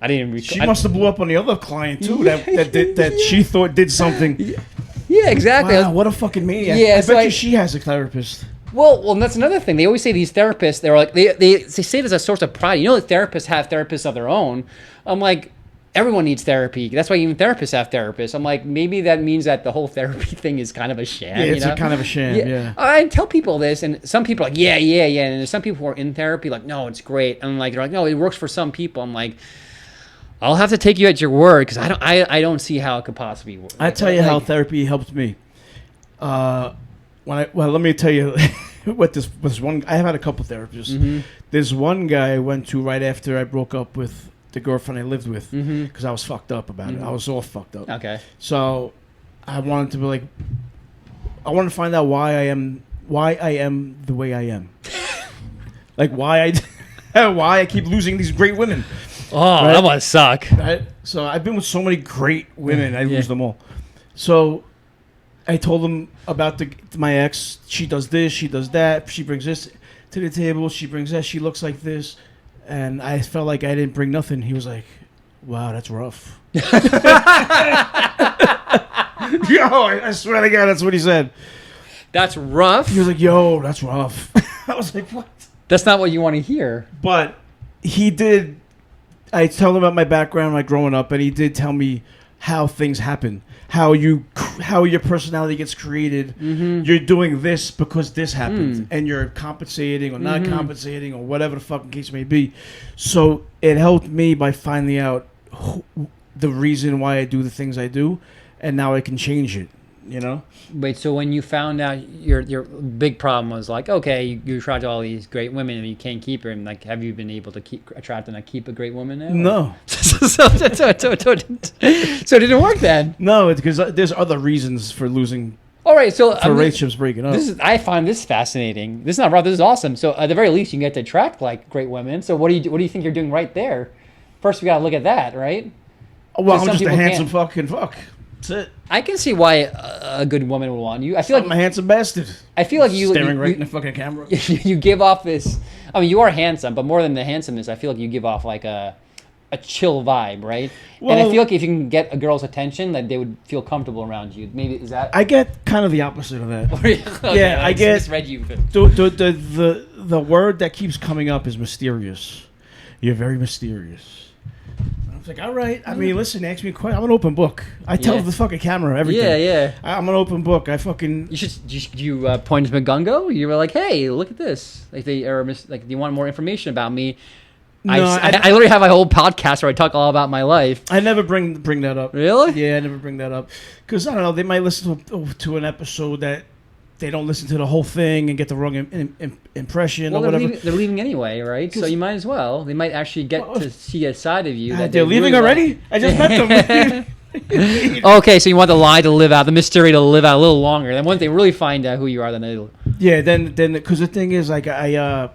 I didn't even. She must have blew up on the other client too. That she thought did something. Yeah, exactly. Wow, what a fucking maniac! Yeah, I so bet you she has a therapist. Well, and that's another thing. They always say these therapists, they're like they say it as a source of pride. That therapists have therapists of their own. I'm like, everyone needs therapy. That's why even therapists have therapists. I'm like, maybe that means that the whole therapy thing is kind of a sham. Yeah, it's a kind of a sham. Yeah. I tell people this, and some people are like, yeah. And there's some people who are in therapy, like, no, it's great. And like, they're like, no, it works for some people. I'm like, I'll have to take you at your word because I don't see how it could possibly work. I tell you how therapy helped me. Let me tell you what this was. I have had a couple therapists. Mm-hmm. There's one guy I went to right after I broke up with the girlfriend I lived with because I was fucked up about it. I was all fucked up. Okay. So I wanted to be like, I wanted to find out why I am the way I am. Like why I keep losing these great women. Oh, right? That must suck. Right? So I've been with so many great women, I lose them all. So I told him about my ex. She does this, she does that. She brings this to the table. She brings that. She looks like this. And I felt like I didn't bring nothing. He was like, wow, that's rough. Yo, I swear to God, that's what he said. That's rough? He was like, yo, that's rough. I was like, what? That's not what you want to hear. But he did. I told him about my background, my growing up, and he did tell me how things happen, how your personality gets created. Mm-hmm. You're doing this because this happened, and you're compensating or not compensating or whatever the fucking case may be. So it helped me by finding out the reason why I do the things I do, and now I can change it. Wait, so when you found out your big problem was like, okay, you attract all these great women and you can't keep her, and like, have you been able to attract and keep a great woman now? No. so it didn't work then? No, it's because there's other reasons for losing. All right, so relationships breaking up. I find this fascinating. This is not rough. This is awesome. So at the very least, you can get to attract like great women. So what do you think you're doing right there? First, we got to look at that, right? Well, I'm just a handsome fucking fuck. That's it. I can see why a good woman would want you. I feel like I'm a handsome bastard. I feel like you staring right in the fucking camera. You give off this. I mean, you are handsome, but more than the handsomeness, I feel like you give off like a chill vibe, right? Well, and I feel like if you can get a girl's attention, that they would feel comfortable around you. Maybe is that? I get kind of the opposite of that. Okay, yeah, I get. Misread you. The word that keeps coming up is mysterious. You're very mysterious. It's like, all right. I mean, listen, ask me a question. I'm an open book. I tell the fucking camera everything. Yeah. I'm an open book. I fucking. You point to McGungo. You were like, hey, look at this. Like do you want more information about me? No, I literally have my whole podcast where I talk all about my life. I never bring that up. Really? Yeah, I never bring that up because I don't know. They might listen to an episode that they don't listen to the whole thing and get the wrong impression or whatever. They're leaving anyway, right? So you might as well. They might actually get to see a side of you. That They're leaving really already? like. I just met them. Okay, so you want the lie to live out, the mystery to live out a little longer. Then once they really find out who you are, then they. Yeah, then because the thing is, like, I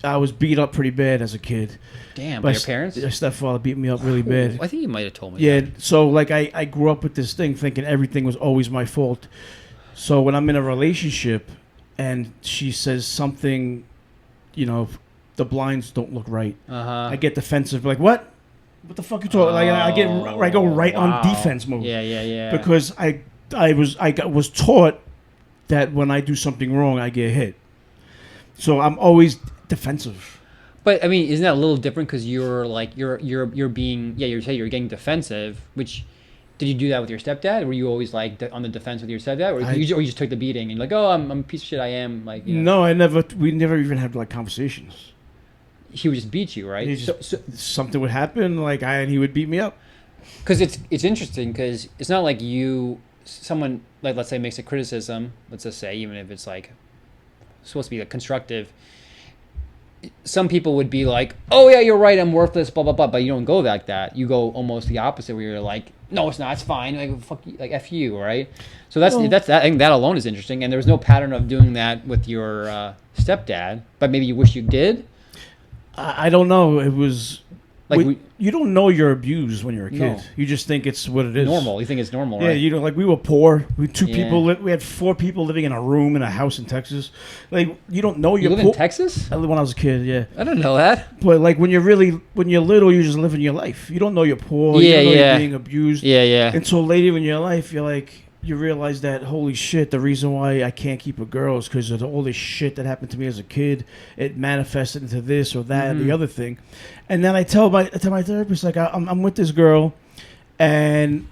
was beat up pretty bad as a kid. Damn, by your parents? My stepfather beat me up really bad. I think you might have told me. Yeah, that. so like I grew up with this thing thinking everything was always my fault. So when I'm in a relationship and she says something, the blinds don't look right. I get defensive, like, what? What the fuck you talking? Like I go right on defense mode. Yeah. Because I was taught that when I do something wrong, I get hit. So I'm always defensive. But I mean, isn't that a little different? Because you're being you're getting defensive. Which did you do that with your stepdad? Were you always like on the defense with your stepdad, or you just took the beating and you're like, oh, I'm a piece of shit. I am like. No, I never. We never even had like conversations. He would just beat you, right? So something would happen, like and he would beat me up. Because it's interesting because it's not like someone like let's say makes a criticism. Let's just say even if it's like supposed to be like constructive. Some people would be like, oh yeah, you're right, I'm worthless, blah blah blah, but you don't go like that. You go almost the opposite, where you're like, no, it's not, it's fine, like fuck you, like f you, right? So that's I think that alone is interesting, and there was no pattern of doing that with your stepdad, but maybe you wish you did. I don't know. It was like you don't know you're abused when you're a kid. No. You just think it's what it is. Normal. You think it's normal, yeah, right? like we were poor. We had 4 people living in a room in a house in Texas. Like you don't know you're live in Texas? I lived when I was a kid. Yeah, I didn't know that. But like when you're little, you're just living your life. You don't know you're poor. Yeah, you don't know yeah. You're being abused. Yeah. Until later in your life, you realize that, holy shit, the reason why I can't keep a girl is because of all this shit that happened to me as a kid. It manifested into this or that and the other thing. And then I tell my therapist, like, I'm with this girl, and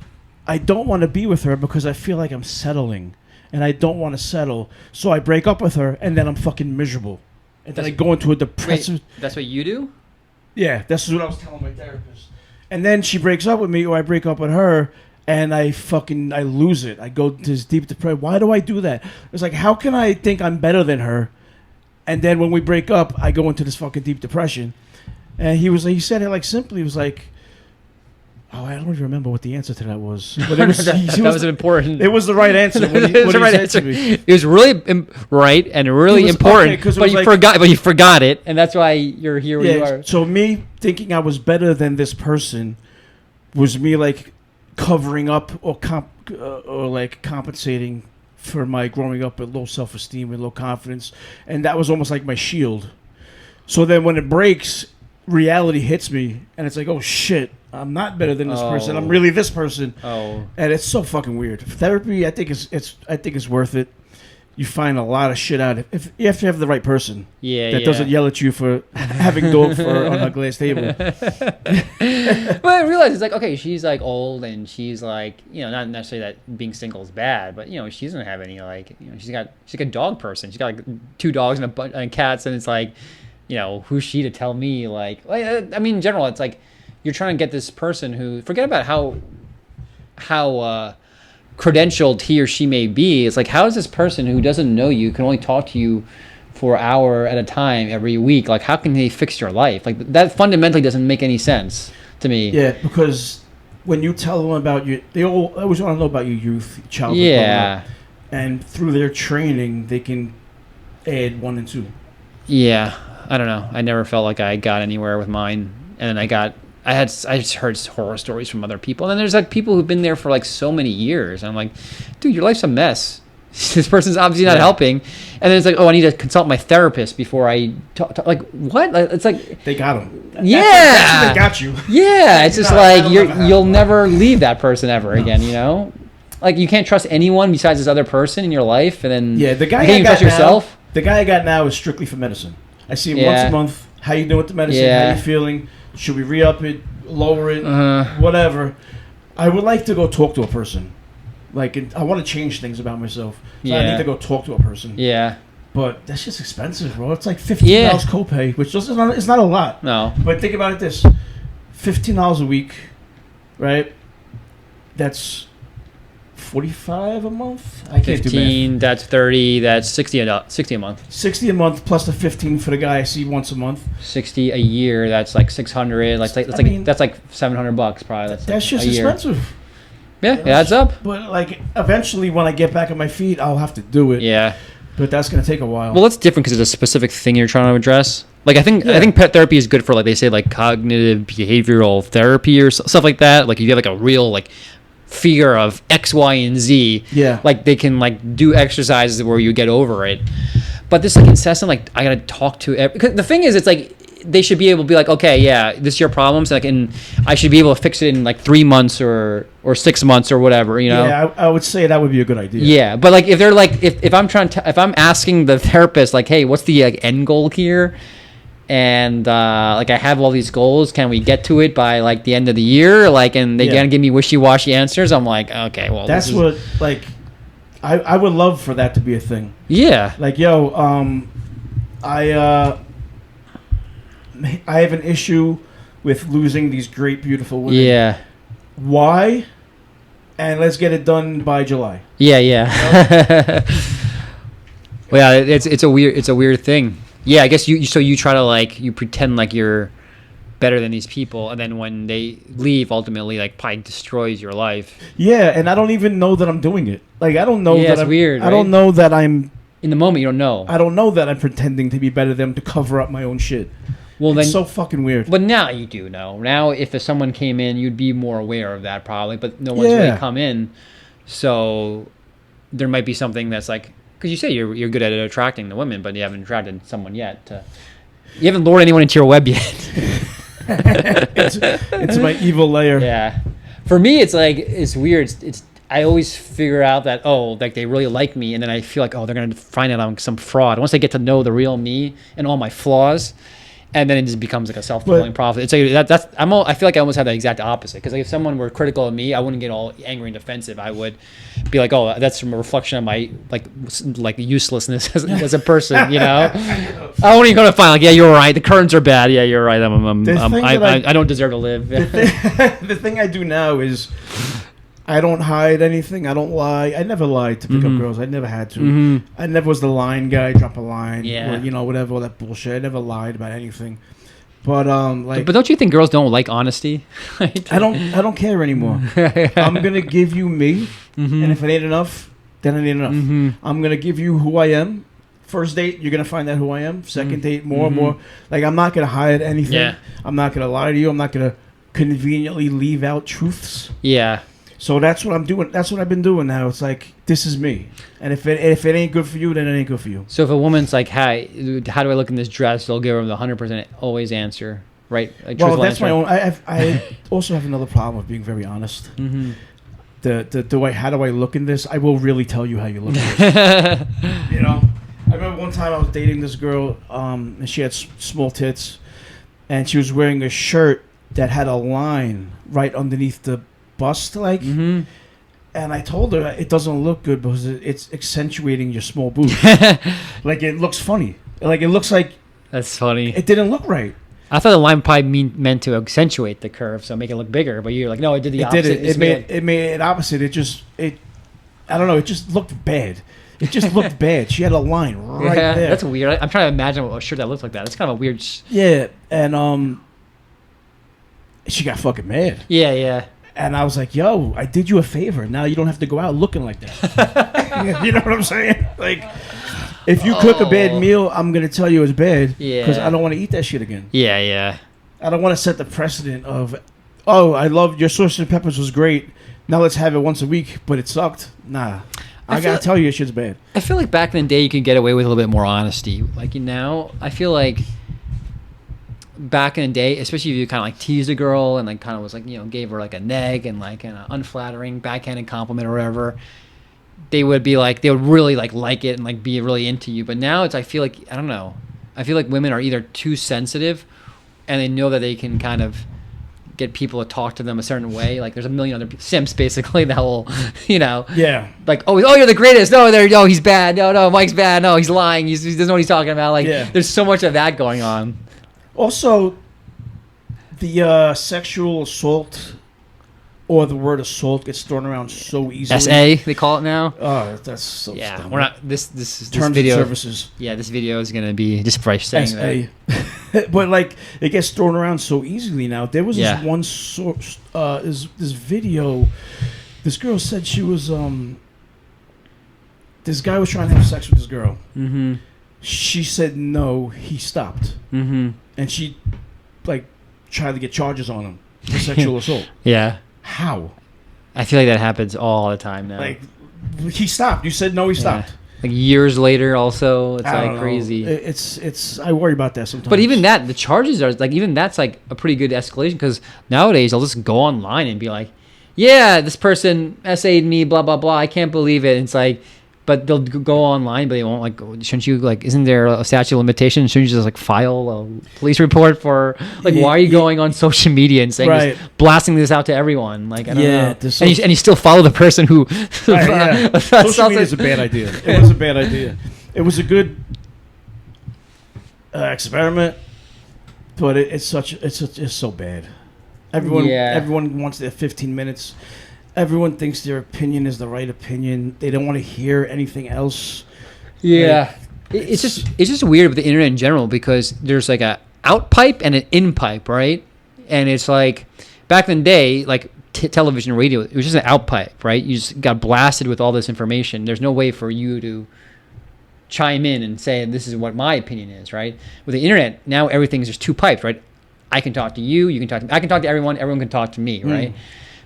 I don't want to be with her because I feel like I'm settling, and I don't want to settle. So I break up with her, and then I'm fucking miserable. And then I go into a depressive... Wait, that's what you do? Yeah, that's what I was telling my therapist. And then she breaks up with me, or I break up with her, and I lose it. I go to this deep depression. Why do I do that? It's like, how can I think I'm better than her? And then when we break up, I go into this fucking deep depression. And he said it like simply. He was like, oh, I don't even remember what the answer to that was. But it was, that was important. It was the right answer. It was the right answer. It was really right and really important, but you forgot it, and that's why you're here where you are. So me thinking I was better than this person was me like covering up or like compensating for my growing up with low self-esteem and low confidence, and that was almost like my shield. So then when it breaks, reality hits me, and it's like, oh shit, I'm not better than this person. I'm really this person. Oh, and it's so fucking weird. Therapy, I think it's worth it. You find a lot of shit out. If you have to have the right person, that doesn't yell at you for having dog fur on a glass table. But I realize it's like, okay, she's like old, and she's like, not necessarily that being single is bad, but she doesn't have any like, she's like a dog person. She's got like 2 dogs and a bunch of cats, and it's like, who's she to tell me like I mean, in general, it's like you're trying to get this person who, forget about how credentialed he or she may be. It's like, how is this person who doesn't know you, can only talk to you for an hour at a time every week, like how can they fix your life? Like that fundamentally doesn't make any sense to me. Yeah, because when you tell them about they always want to know about your youth, childhood. Yeah. And through their training, they can add 1 and 2. Yeah, I don't know. I never felt like I got anywhere with mine, and then I just heard horror stories from other people, and then there's like people who've been there for like so many years. And I'm like, dude, your life's a mess. This person's obviously not helping. And then it's like, oh, I need to consult my therapist before I talk. Like, what? It's like they got him. Yeah, they got you. Yeah, it's just like you'll never leave that person ever again. Like you can't trust anyone besides this other person in your life, and then the guy you trust yourself. The guy I got now is strictly for medicine. I see him once a month. How you doing with the medicine? How you feeling? Should we re-up it? lower it, whatever. I would like to go talk to a person. Like, I want to change things about myself. So I need to go talk to a person. Yeah. But that's just expensive, bro. It's like $15 copay, which just it's not a lot. No. But think about it this. $15 a week, right? That's $45 a month? I can't do 15, math. that's 30, that's 60 a month. 60 a month plus the 15 for the guy I see once a month. 60 a year, that's like 600. That's like $700 probably. That's just a year. expensive. Yeah, it adds up. But like eventually when I get back on my feet, I'll have to do it. Yeah. But that's going to take a while. Well, it's different because it's a specific thing you're trying to address. Like I think pet therapy is good for, like they say, like cognitive behavioral therapy or stuff like that. Like if you have like a real like fear of X, Y, and Z, like they can like do exercises where you get over it. But this like incessant, like I gotta talk to because the thing is, it's like they should be able to be like, okay, yeah, this is your problems, like, and I should be able to fix it in like 3 months or 6 months or whatever, you know. Yeah, I would say that would be a good idea. Yeah, but like if they're like if I'm trying to if I'm asking the therapist like, hey, what's the like, end goal here? And like I have all these goals, can we get to it by like the end of the year? Like, and they gonna give me wishy-washy answers. I'm like, okay, well, that's what like I would love for that to be a thing. Yeah. Like, yo, I have an issue with losing these great, beautiful women. Yeah. Why? And let's get it done by July. Yeah, yeah. Well, yeah, it's a weird thing. Yeah, I guess you try to like you pretend like you're better than these people, and then when they leave, ultimately like probably destroys your life. Yeah, and I don't even know that I'm doing it. Like I don't know that it's weird. I don't know that I'm in the moment. You don't know. I don't know that I'm pretending to be better than them to cover up my own shit. Well, it's so fucking weird. But now you do know. Now, if someone came in, you'd be more aware of that probably. But no one's really come in, so there might be something that's like. Because you say you're good at attracting the women, but you haven't attracted someone yet. You haven't lured anyone into your web yet. it's my evil layer. Yeah. For me, it's like it's weird. It's I always figure out that like they really like me, and then I feel like they're gonna find out I'm some fraud. Once they get to know the real me and all my flaws. And then it just becomes like a self-fulfilling prophet. It's like I feel like I almost have the exact opposite. Because like if someone were critical of me, I wouldn't get all angry and defensive. I would be like, "Oh, that's from a reflection of my like uselessness as a person." You know, I wouldn't even go to find like, "Yeah, you're right. The curtains are bad. Yeah, you're right. I don't deserve to live." The thing I do now is I don't hide anything. I don't lie. I never lied to pick up girls. I never had to. I never was the line guy, drop a line, or, whatever, all that bullshit. I never lied about anything. But but don't you think girls don't like honesty? I don't care anymore. I'm gonna give you me, and if it ain't enough, then it ain't enough. I'm gonna give you who I am. First date, you're gonna find out who I am. Second date, more and more. Like I'm not gonna hide anything. Yeah. I'm not gonna lie to you. I'm not gonna conveniently leave out truths. Yeah. So that's what I'm doing. That's what I've been doing now. It's like, this is me. And if it ain't good for you, then it ain't good for you. So if a woman's like, hey, how do I look in this dress? They'll give her the 100% always answer, right? Well, that's my own. I also have another problem with being very honest. How do I look in this? I will really tell you how you look in this. You know? I remember one time I was dating this girl, and she had small tits, and she was wearing a shirt that had a line right underneath the bust, like, and I told her it doesn't look good because it's accentuating your small boobs. Like it looks funny. Like it looks like that's funny. It didn't look right. I thought the line probably meant to accentuate the curve, so make it look bigger. But you're like, no, it did the opposite. It made it opposite. I don't know. It just looked bad. It just looked bad. She had a line right there. That's weird. I'm trying to imagine a shirt that looks like that. It's kind of a weird. Yeah, and she got fucking mad. Yeah. And I was like, yo, I did you a favor. Now you don't have to go out looking like that. You know what I'm saying? Like, if you cook a bad meal, I'm going to tell you it's bad. Yeah. Because I don't want to eat that shit again. Yeah. I don't want to set the precedent of, I love your sausage and peppers was great. Now let's have it once a week, but it sucked. Nah. I got to tell you your shit's bad. I feel like back in the day you could get away with a little bit more honesty. Like now, I feel like back in the day, especially if you kind of like teased a girl and like kind of was like, gave her like a neg and like an unflattering backhanded compliment or whatever, they would really like it and like be really into you. But now I feel like, I don't know. I feel like women are either too sensitive and they know that they can kind of get people to talk to them a certain way. Like there's a million other simps basically that will, Yeah. like oh you're the greatest. No, he's bad. No, Mike's bad. No, he's lying. He doesn't know what he's talking about. Like there's so much of that going on. Also, the sexual assault or the word assault gets thrown around so easily. SA they call it now. Oh, that's so Yeah, dumb. we're not this Terms video. and services. Yeah, this video is gonna be just for saying that. SA. But like it gets thrown around so easily now. There was Yeah. this one source, this video. This girl said she was this guy was trying to have sex with this girl. Mm-hmm. She said no. He stopped, Mm-hmm. and she like tried to get charges on him for sexual assault. Yeah. How? I feel like that happens all the time now. Like he stopped. You said no. He stopped. Like years later, also, it's I like don't know. crazy. It's. I worry about that sometimes. But even that, the charges are like even that's like a pretty good escalation because nowadays I'll just go online and be like, yeah, this person SA'd me, blah blah blah. I can't believe it. And it's like, but they'll go online, but they won't like. Shouldn't you like? Isn't there a statute of limitations? Shouldn't you just like file a police report for like? Why are you going on social media and saying Right. just blasting this out to everyone? Like I don't know. there's And you still follow the person who. Right, yeah. Social media is a bad idea. It was a bad idea. It was a good experiment, but it's so bad. Everyone wants their 15 minutes. Everyone thinks their opinion is the right opinion. They don't want to hear anything else. Yeah, it's just weird with the internet in general because there's like a out pipe and an in pipe, right? And it's like back in the day, like television, radio, it was just an out pipe, right? You just got blasted with all this information. There's no way for you to chime in and say this is what my opinion is, right? With the internet, now everything's just two pipes, right? I can talk to you, you can talk to me. I can talk to everyone can talk to me, right?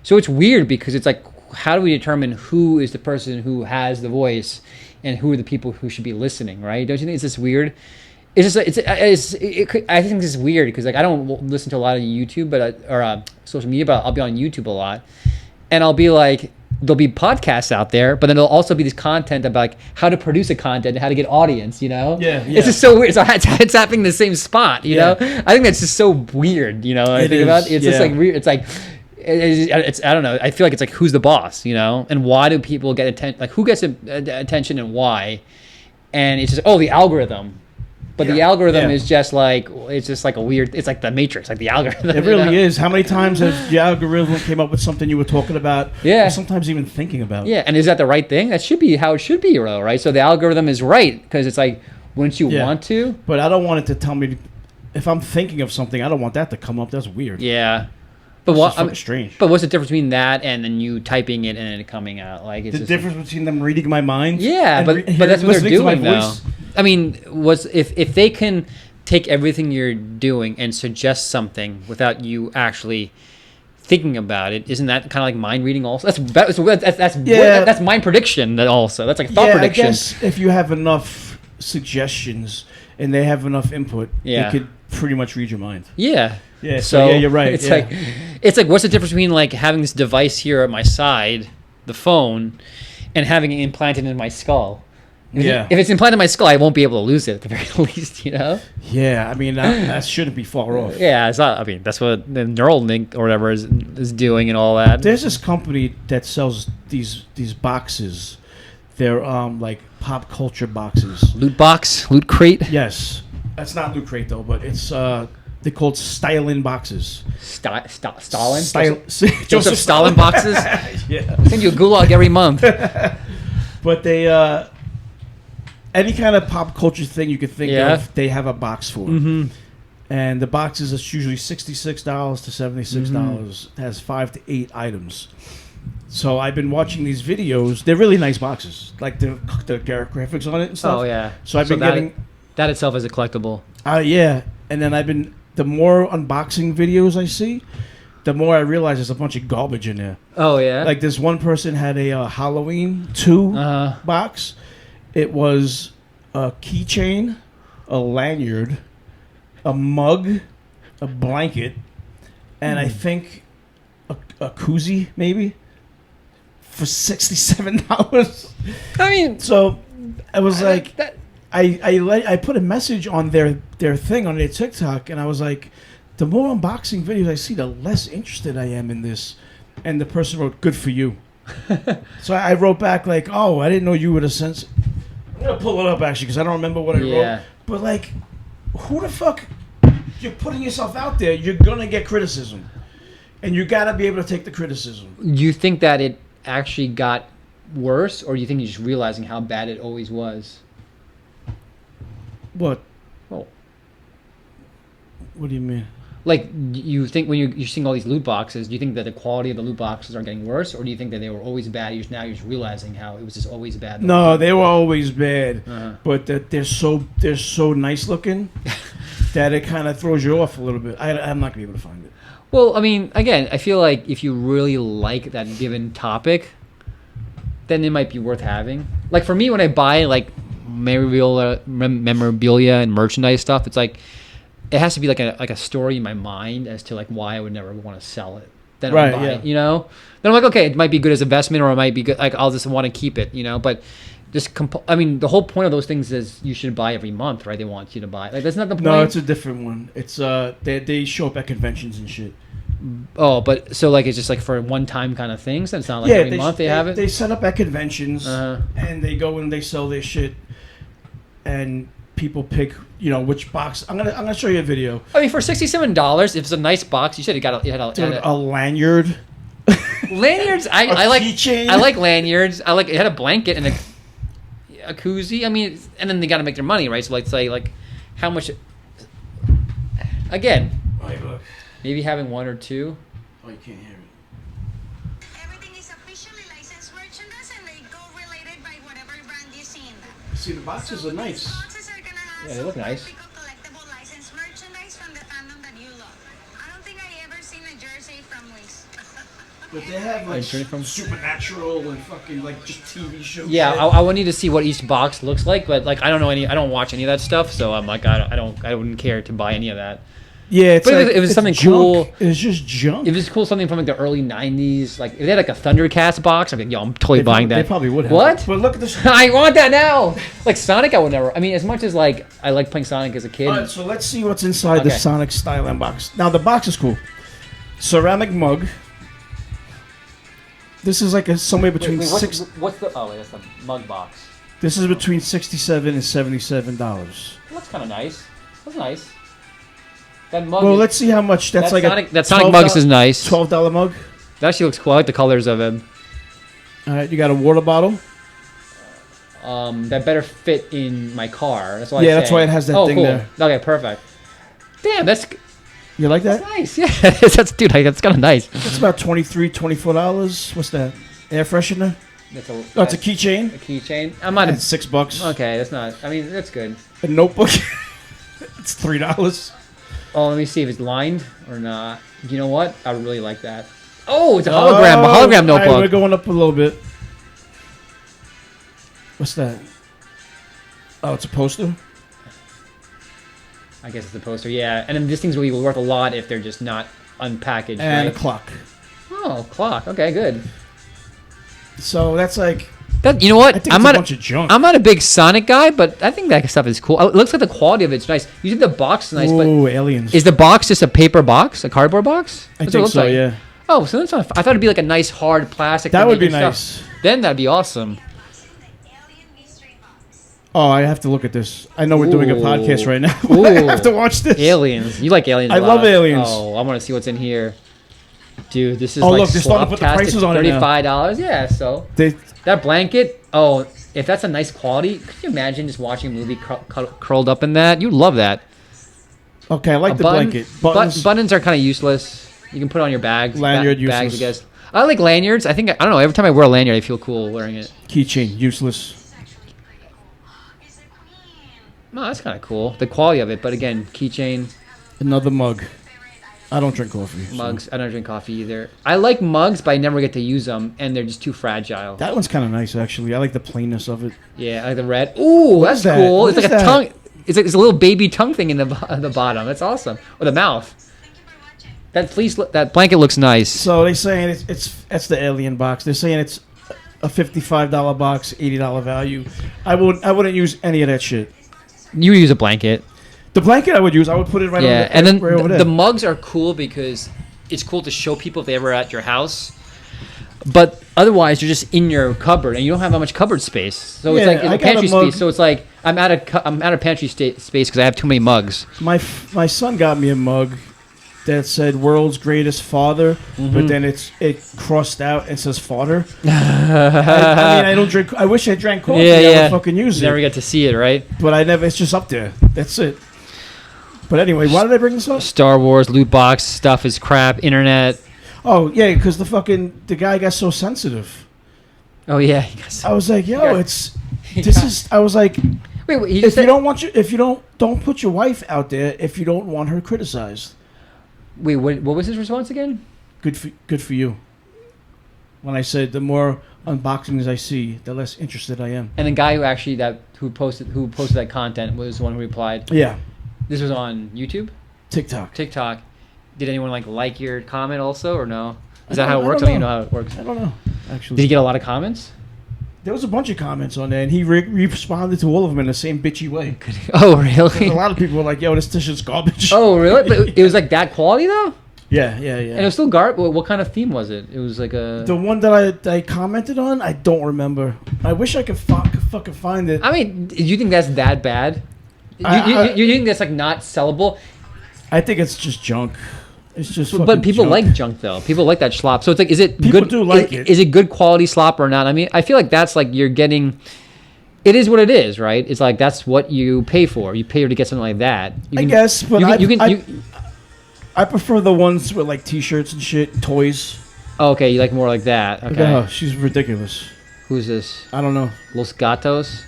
So it's weird because it's like, how do we determine who is the person who has the voice and who are the people who should be listening, right? Don't you think it's just weird? It's just I think this is weird because like I don't listen to a lot of YouTube, or social media, but I'll be on YouTube a lot, and I'll be like, there'll be podcasts out there, but then there'll also be this content about like how to produce a content and how to get audience, Yeah. It's just so weird. So it's happening in the same spot, you know? I think that's just so weird, I think about it. It's just like weird. It's like, it's I don't know. I feel like it's like, who's the boss, and why do people get attention? Like who gets attention and why? And it's just, the algorithm. But the algorithm is just like, it's just like a weird, it's like the Matrix, like the algorithm. It really is. How many times has the algorithm came up with something you were talking about? Yeah. Or sometimes even thinking about. Yeah, and is that the right thing? That should be how it should be, though, right? So the algorithm is right because it's like, wouldn't you want to? But I don't want it to tell me, if I'm thinking of something, I don't want that to come up. That's weird. Yeah. But It's fucking strange. But what's the difference between that and then you typing it and it coming out? Like it's The difference between them reading my mind. Yeah, but that's what they're doing now. I mean, if they can take everything you're doing and suggest something without you actually thinking about it, isn't that kind of like mind reading? Also, that's mind prediction. That also that's like thought prediction. I guess if you have enough suggestions and they have enough input, they could pretty much read your mind. Yeah. Yeah. So you're right. It's like what's the difference between like having this device here at my side, the phone, and having it implanted in my skull? If it's implanted in my skull, I won't be able to lose it at the very least, Yeah, I mean that shouldn't be far off. Yeah, it's not. I mean, that's what the Neuralink or whatever is doing and all that. There's this company that sells these boxes. They're like pop culture boxes. Loot box, loot crate. Yes, that's not Loot Crate though, but it's they're called Stylin boxes. Stylin. Joseph Stylin boxes. Yeah, I send you a gulag every month. But they any kind of pop culture thing you could think of, they have a box for. Mm-hmm. And the boxes is usually $66 to $76. It has 5 to 8 items. So I've been watching these videos. They're really nice boxes, like the graphics on it and stuff. Oh yeah. So I've been getting that itself is a collectible. yeah, and then the more unboxing videos I see, the more I realize there's a bunch of garbage in there. Oh yeah. Like this one person had a Halloween 2 box. It was a keychain, a lanyard, a mug, a blanket, and I think a koozie maybe for $67. I mean, so I was I put a message on their thing on their TikTok, and I was like, the more unboxing videos I see, the less interested I am in this. And the person wrote, "Good for you." So I wrote back like, "Oh, I didn't know you would have sent." I'm gonna pull it up actually because I don't remember what I wrote. But like, who the fuck? You're putting yourself out there. You're gonna get criticism, and you gotta be able to take the criticism. You think that it actually got worse, or do you think you're just realizing how bad it always was? What? Oh. What do you mean? Like, you think when you're seeing all these loot boxes, do you think that the quality of the loot boxes are getting worse, or do you think that they were always bad? Now you're just realizing how it was just always bad. No, they were always bad, but that they're so nice looking that it kind of throws you off a little bit. I'm not gonna be able to find it. Well, I mean, again, I feel like if you really like that given topic, then it might be worth having. Like for me, when I buy like memorabilia and merchandise stuff, it's like it has to be like a story in my mind as to like why I would never want to sell it. Then I'll buy it, you know. Then I'm like, okay, it might be good as investment, or it might be good. Like I'll just want to keep it, you know. But just I mean, the whole point of those things is you should buy every month, right? They want you to buy. Like that's not the point. No, it's a different one. It's they show up at conventions and shit. Oh, but so like it's just like for one-time kind of things. It's not like every month they have it. They set up at conventions and they go and they sell their shit, and people pick, you know, which box. I'm gonna show you a video. I mean, for $67, if it's a nice box, you said it had a lanyard. Lanyards, I like. Keychain. I like lanyards. I like it had a blanket and a koozie. I mean, and then they got to make their money, right? So like say like how much. Again. Maybe having one or two. Oh, you can't hear it. Everything is officially licensed merchandise, and they go related by whatever brand you see in them. See, the boxes are nice. Boxes are gonna have they look nice. collectible licensed merchandise from the fandom that you love. I don't think I ever seen a jersey from Wish. But they have like Supernatural and fucking like just TV shows. Yeah, I would need to see what each box looks like, but like I don't watch any of that stuff, so I'm like I wouldn't care to buy any of that. Yeah, it's but like, it was something junk. cool. It was just junk. It was cool, something from like the early '90s. Like if they had like a Thundercats box, I'm like, yo, I'm totally buying that. They probably would have. What? But look at this. I want that now. Like Sonic, I would never. I mean, as much as like I like playing Sonic as a kid. All right, so let's see what's inside the Sonic Stylin box. Now the box is cool. Ceramic mug. This is like somewhere between what's the? Oh, wait, that's the mug box. This is between $67 and $77. That's kind of nice. That's nice. That mug. Well, let's see how much. That's like that Sonic mugs is nice. $12 mug. That actually looks cool. I like the colors of him. All right, you got a water bottle. That better fit in my car. That's why. Yeah, that's why it has that thing cool. there. Okay, perfect. Damn, that's. You like that? That's nice. Yeah, that's that's kind of nice. That's about $24. What's that? Air freshener. It's a keychain. A keychain. I'm not. It's $6. Okay, that's not. I mean, that's good. A notebook. It's $3. Oh, let me see if it's lined or not. You know what? I really like that. Oh, it's a hologram. A hologram notebook. All right, we're going up a little bit. What's that? Oh, it's a poster. I guess it's a poster. Yeah, and then these things will be worth a lot if they're just not unpackaged. And right? a clock. Oh, clock. Okay, good. So that's like. That, you know what? I think it's a bunch of junk. I'm not a big Sonic guy, but I think that stuff is cool. It looks like the quality of it's nice. You think the box is nice, but aliens. Is the box just a paper box, a cardboard box? I think so. Like. Yeah. Oh, so that's not. I thought it'd be like a nice hard plastic. That would be nice. Then that'd be awesome. Oh, I have to look at this. I know we're doing a podcast right now. I have to watch this. Aliens. You like aliens? I love aliens. Oh, I want to see what's in here, dude. This is like look, they're starting to put the prices on it now. $35. Yeah, so that blanket. Oh, if that's a nice quality, could you imagine just watching a movie curled up in that? You'd love that. Okay, I like the blanket. Buttons are kind of useless. You can put it on your bags. Lanyard useless. Bags, I guess. I like lanyards. I don't know. Every time I wear a lanyard, I feel cool wearing it. Keychain useless. No, that's kind of cool. The quality of it, but again, keychain. Another mug. I don't drink coffee. Mugs. I don't drink coffee either. I like mugs, but I never get to use them, and they're just too fragile. That one's kind of nice, actually. I like the plainness of it. Yeah, I like the red. Ooh, that's cool. It's like a tongue. It's a little baby tongue thing in the bottom. That's awesome. Or the mouth. That fleece, that blanket looks nice. So they're saying that's the alien box. They're saying it's a $55 box, $80 value. I wouldn't use any of that shit. You use a blanket. The blanket I would use, I would put it right over there. and then right over there. the mugs are cool because it's cool to show people if they ever at your house. But otherwise, you're just in your cupboard, and you don't have that much cupboard space. So it's Yeah, like I in got a pantry mug. space. So it's like I'm out of pantry space because I have too many mugs. My son got me a mug that said "World's Greatest Father," but then it crossed out and says "Father." I mean, I don't drink. I wish I drank coffee. I would fucking use Never it, get to see it, right? but I never. It's just up there. That's it. But anyway, why did I bring this up? Star Wars loot box stuff is crap. Internet. Oh yeah, because the guy got so sensitive. Oh yeah. I was like, yo, got- it's this is. I was like, Wait. He if just you said, don't put your wife out there if you don't want her criticized. wait. What was his response again? Good for you. When I said the more unboxings I see, the less interested I am. And the guy who posted that content was the one who replied. Yeah, This was on YouTube, TikTok. TikTok. Did anyone like your comment also or no? Is I that how it don't works? I don't even know. know how it works. I don't know. Actually, Did he get a lot of comments? there was a bunch of comments on there, and he responded to all of them in the same bitchy way. Oh A really? lot of people were like, "Yo, this shit's garbage." Oh really? But it was like that quality though. yeah. And it was still garbage. What kind of theme was it? It was like a. The one that I commented on, I don't remember. I wish I could fucking find it. I mean, do you think that's that bad? You think that's like not sellable? I think it's just junk. It's just. But fucking people junk. like junk though. People like that slop. So it's like, is it People good? do like it. Is it good quality slop or not? I mean, I feel like that's like you're getting. It is what it is, right? It's like that's what you pay for. You pay to get something like that. You I can- guess, but you I prefer the ones with like T-shirts and shit, toys. Oh, okay, you like more like that. Look Okay. at her. She's ridiculous. Who's this? I don't know. Los Gatos.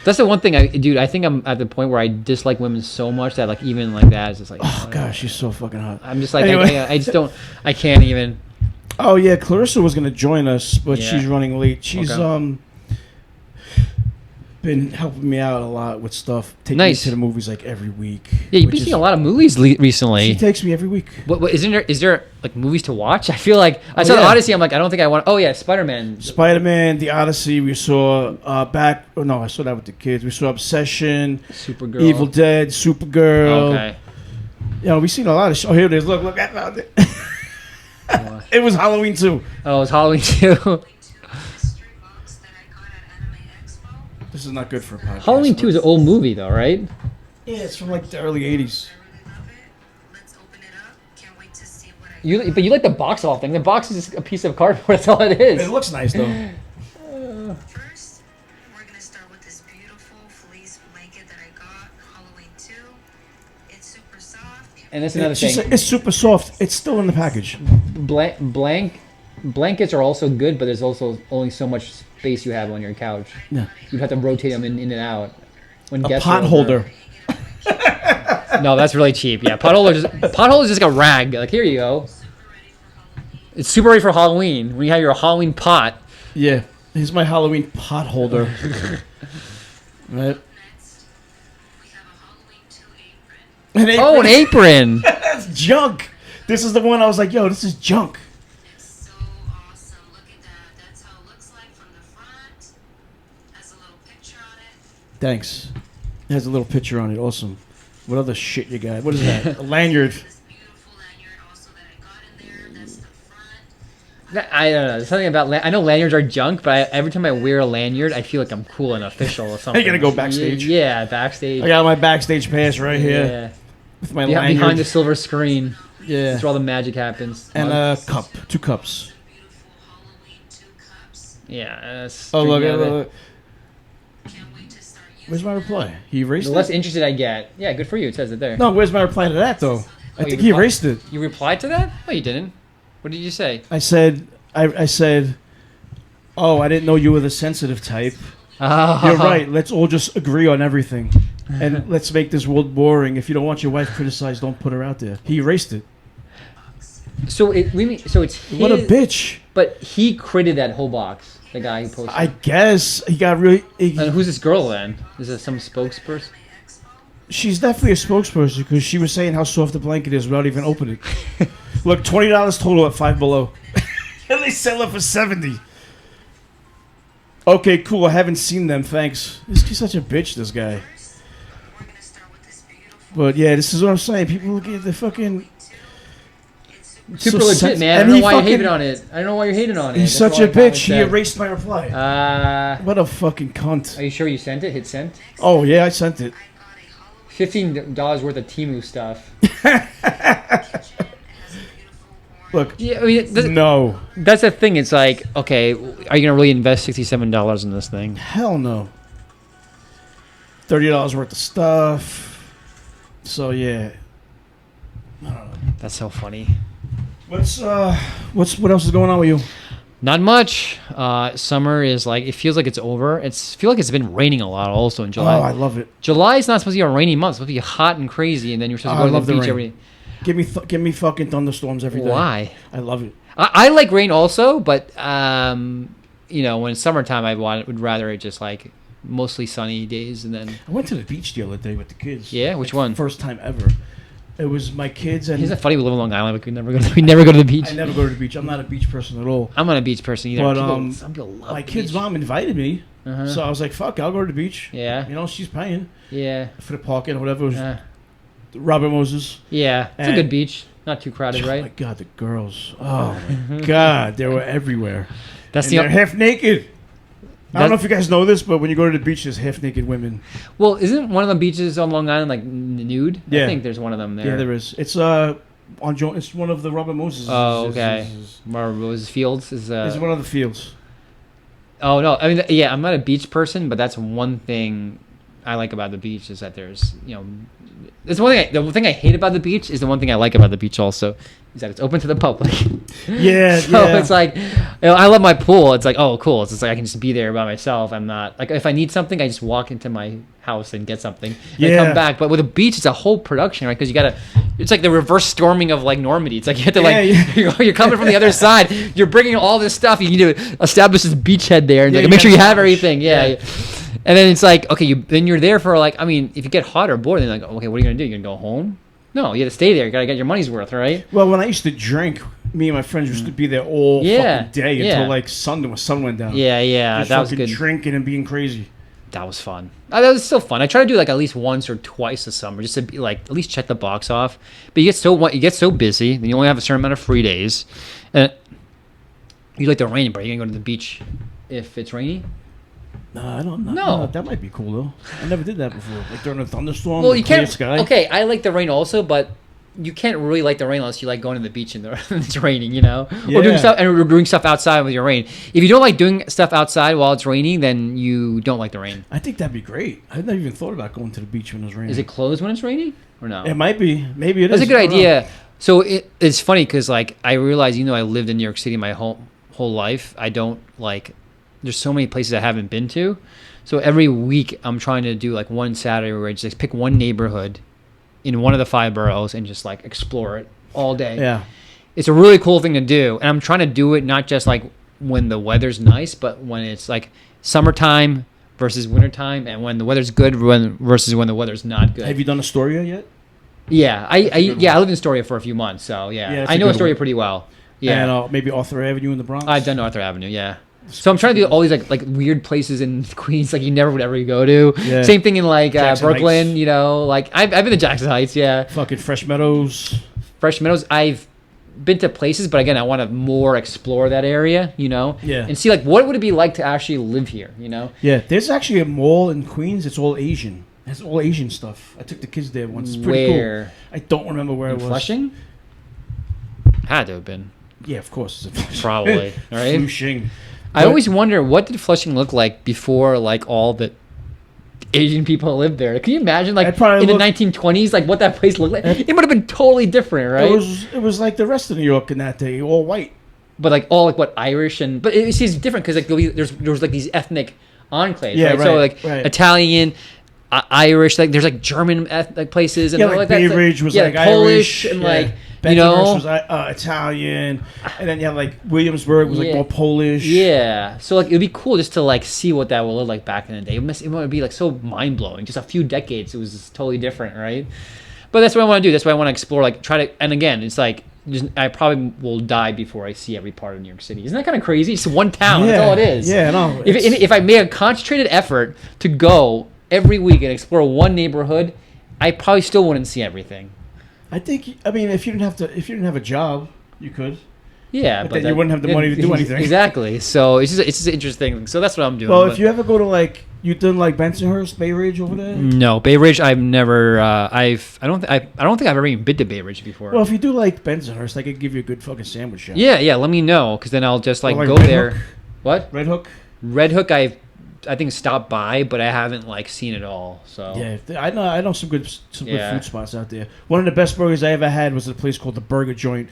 That's the one thing, dude. I think I'm at the point where I dislike women so much that like even like that is just like. Oh gosh, she's so fucking hot. I'm just like Anyway. I just don't. I can't even. Oh yeah, Clarissa was gonna join us, but Yeah. she's running late. She's Okay. been helping me out a lot with stuff. Taking Nice. me to the movies like every week. Yeah, you've which been is- seeing a lot of movies recently. She takes me every week. What is there like movies to watch? I feel like I saw yeah. Odyssey. I'm like I don't think I want. Oh yeah, Spider-Man. Spider-Man, The Odyssey. We saw back. Oh no, I saw that with the kids. We saw Obsession, Supergirl. Evil Dead, Supergirl. Okay. You know, we've seen a lot of. Oh, here it is. Look, I found it. It was Halloween too. Oh, it's Halloween too. Mystery box that I got at Anime Expo. This is not good for a podcast. Halloween 2 is an old movie though, right? Yeah, it's from like the early '80s. I really love it. Let's open it up. Can't wait to see what I But you like the box of all thing. The box is just a piece of cardboard. That's all it is. It looks nice though. First, we're gonna start with this beautiful fleece blanket that I got Halloween 2. It's super soft. And that's another She thing. said it's super soft. It's still in the package. Blankets are also good, but there's also only so much space you have on your couch. Yeah. You'd have to rotate them in and out. When A guests are pot over. holder. No, that's really cheap. Yeah, pot holder is just like a rag. Like here you go. It's super ready for Halloween. When you have your Halloween pot. Yeah. Here's my Halloween pot holder. Right. Next, we have a Halloween 2 apron. An apron. Oh, an apron. That's junk. This is the one I was like, yo, this is junk. It's so awesome. Look at that. That's how it looks like from the front. Has a little picture on it. Thanks. It has a little picture on it. Awesome. What other shit you got? What is that? A lanyard. This beautiful lanyard also that I got in there. That's the front. I don't know. There's something about I know lanyards are junk, but every time I wear a lanyard, I feel like I'm cool and official or something. gotta go backstage? Yeah, backstage. I got my backstage pass right here Yeah. with my Behind lanyard. the silver screen. Yeah. That's where all the magic happens. And a cup. 2 cups. Beautiful Halloween 2 cups. Yeah. Oh, look. at Look. Can't wait to start using Where's my reply? He erased The less it? interested I get. Yeah, good for you. It says it there. No, where's my reply to that, though? I you think he replied- erased it. You replied to that? No, you didn't. What did you say? I said, oh, I didn't know you were the sensitive type. Oh. You're right. Let's all just agree on everything. And let's make this world boring. If you don't want your wife criticized, don't put her out there. He erased it. So it's his, What a bitch. But he created that whole box. The guy who posted. I guess he got really... And who's this girl then? Is it some spokesperson? She's definitely a spokesperson because she was saying how soft the blanket is without even opening it. Look, $20 total at Five Below. And they sell it for $70. Okay, cool. I haven't seen them. Thanks. He's such a bitch, this guy. We're gonna start But yeah, this is what I'm saying. People look at the fucking. Super so legit, sens- man. I and don't he know why you fucking- hated on it. I don't know why you're hating on it. He's That's such why a I commented bitch. He that. erased my reply. What a fucking cunt. Are you sure you sent it? Hit sent. Oh yeah, I sent it. $15 worth of Temu stuff. Look, Yeah, I mean, no, that's the thing. It's like, okay, are you gonna really invest $67 in this thing? hell no. $30 worth of stuff. So yeah, That's so funny. what else is going on with you? Not much. Summer is like, it feels like it's over. Feel like it's been raining a lot also in July. Oh, I love it. July is not supposed to be a rainy month. It's supposed to be hot and crazy, and then you're supposed to I go to love the the beach rain. every. Give me fucking thunderstorms every day. Why? I love it. I like rain also, but when it's summertime, would rather it just like mostly sunny days, and then I went to the beach the other day with the kids. Yeah, which one? First time ever. It was my kids and isn't it funny we live in Long Island? Like we never go to the beach. I never go to the beach. I'm not a beach person at all. I'm not a beach person either. But Some people love my the kid's beach. mom invited me, Uh-huh. so I was like, "Fuck, I'll go to the beach." Yeah. You know, she's paying Yeah. for the parking or whatever. It was Uh, Robert Moses. yeah. It's a And- good beach. Not too crowded, Oh my right? god, the girls! Oh my god, they were everywhere. That's And the they're half naked. I don't know That- if you guys know this, but when you go to the beach, there's half naked women. Well, isn't one of the beaches on Long Island like nude? Yeah. I think there's one of them there. Yeah, there is. It's it's one of the Robert Moses. Oh, okay. Rose Fields is. It's one of the fields. Oh no, I mean, yeah, I'm not a beach person, but that's one thing I like about the beach is that there's, it's one thing. The thing I hate about the beach is the one thing I like about the beach also is that it's open to the public. Yeah, So yeah. it's like, I love my pool. It's like, oh, cool. It's just like I can just be there by myself. I'm not like if I need something, I just walk into my house and get something. And Yeah. come back. But with a beach, it's a whole production, right? Because you gotta. It's like the reverse storming of like Normandy. It's like you have to you're coming from the other side. You're bringing all this stuff. You need to establish this beachhead there and Yeah, like, you make sure you gotta have establish. everything. Yeah. And then it's like, okay, then you're there for like, I mean, if you get hot or bored, then like, okay, what are you gonna do? You're gonna go home? No, you got to stay there. You got to get your money's worth, right? Well, when I used to drink, me and my friends used to be there all Yeah, fucking day yeah. until like sun went down. Yeah, Just that was fucking good. drinking and being crazy. That was fun. That was still fun. I try to do like at least once or twice a summer, just to be like at least check the box off. But you get so busy, then you only have a certain amount of free days, and you like the rain, but you're gonna go to the beach if it's rainy. No, I don't know. No. That might be cool though. I never did that before. Like during a thunderstorm, Well, the you clear can't. sky. Okay, I like the rain also, but you can't really like the rain unless you like going to the beach and it's raining, or doing Yeah. stuff and doing stuff outside with your rain. If you don't like doing stuff outside while it's raining, then you don't like the rain. I think that'd be great. I've never even thought about going to the beach when it was raining. Is it closed when it's raining or no? It might be. Maybe it That's is. a good I don't know. idea. So it's funny because like I realize, I lived in New York City my whole life. I don't like. There's so many places I haven't been to. So every week I'm trying to do like one Saturday where I just like, pick one neighborhood in one of the 5 boroughs and just like explore it all day. Yeah. It's a really cool thing to do, and I'm trying to do it not just like when the weather's nice, but when it's like summertime versus wintertime, and when the weather's good versus when the weather's not good. Have you done Astoria yet? Yeah, I good lived in Astoria for a few months, so Yeah, yeah, it's I a know good Astoria one. pretty well. Yeah, And maybe Arthur Avenue in the Bronx. I've done Arthur Avenue. Yeah, so I'm trying to do all these like weird places in Queens like you never would ever go to. Yeah. Same thing in like Jackson Brooklyn. Heights. Like I've been to Jackson Heights. Yeah, Fucking Fresh Meadows. Fresh Meadows. I've been to places, but again, I want to more explore that area. Yeah. and see like what would it be like to actually live here. Yeah. There's actually a mall in Queens. It's all Asian. It's all Asian stuff. I took the kids there once. It's pretty Where? cool. I don't remember where In it was. Flushing? Had to have been. Yeah, of course. It's in Flushing. Probably, right? Flushing. I always wonder, what did Flushing look like before like all the Asian people lived there? Can you imagine like It probably in the looked- 1920s, like what that place looked like? It would have been totally different, right? It was like the rest of New York in that day, all white. But like all like what Irish but it seems different because like there's like these ethnic enclaves, Yeah, right? So right, like right. Italian, Irish, like there's like German ethnic places and Yeah, all like that. Bay Ridge was yeah, like Polish Irish, and yeah. like Bensonhurst was Italian, and then you had like Williamsburg was like Yeah. more Polish. Yeah, so like it'd be cool just to like see what that would look like back in the day. It would be like so mind blowing. Just a few decades, it was just totally different, right? But that's what I want to do. That's why I want to explore. Like try to, and again, it's like I probably will die before I see every part of New York City. Isn't that kind of crazy? It's one town. That's all it is. Yeah, no. If I made a concentrated effort to go every week and explore one neighborhood, I probably still wouldn't see everything. I think. I mean, if you didn't have a job, you could. Yeah, But then you wouldn't have the money to do anything. Exactly. So it's just interesting. So that's what I'm doing. Well, but- if you ever go to like you've done like Bensonhurst, Bay Ridge over there. No, Bay Ridge. I've never. I don't think I've ever even been to Bay Ridge before. Well, if you do like Bensonhurst, I could give you a good fucking sandwich shop. yeah. Let me know, because then I'll just like, Or, go Red there. Hook. What? Red Hook. Red Hook. I think stopped by, but I haven't like seen it all. So Yeah, I know some good Yeah. food spots out there. One of the best burgers I ever had was at a place called the Burger Joint.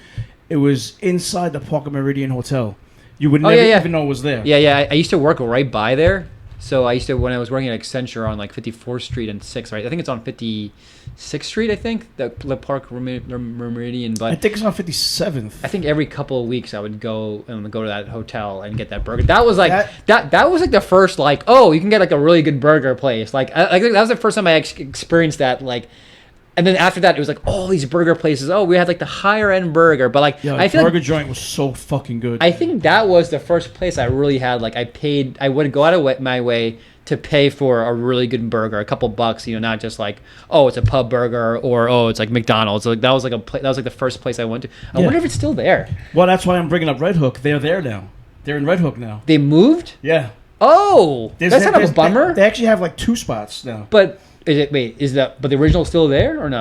It was inside the Parker Meridian Hotel. You would never even know it was there. Yeah. I used to work right by there. So I used to, when I was working at Accenture on like 54th Street and 6th, right? I think it's on 56th Street, I think, the Park Meridian. But I think it's on 57th. I think every couple of weeks I would go to that hotel and get that burger. That was like That- that was like the first like, oh, you can get like a really good burger place. Like I think that was the first time I experienced that. Like, and then after that it was like all these burger places. Oh, we had like the higher end burger, but like Yeah, I feel Burger like Joint was so fucking good. I think that was the first place I really had like I would go out of my way to pay for a really good burger, a couple bucks, not just like, oh, it's a pub burger or oh, it's like McDonald's. Like that was like the first place I went to. I wonder if it's still there. Well, that's why I'm bringing up Red Hook. They're there now. They're in Red Hook now. They moved? Yeah. Oh, that's kind of a bummer. They actually have like 2 spots now. But but the original still there or no?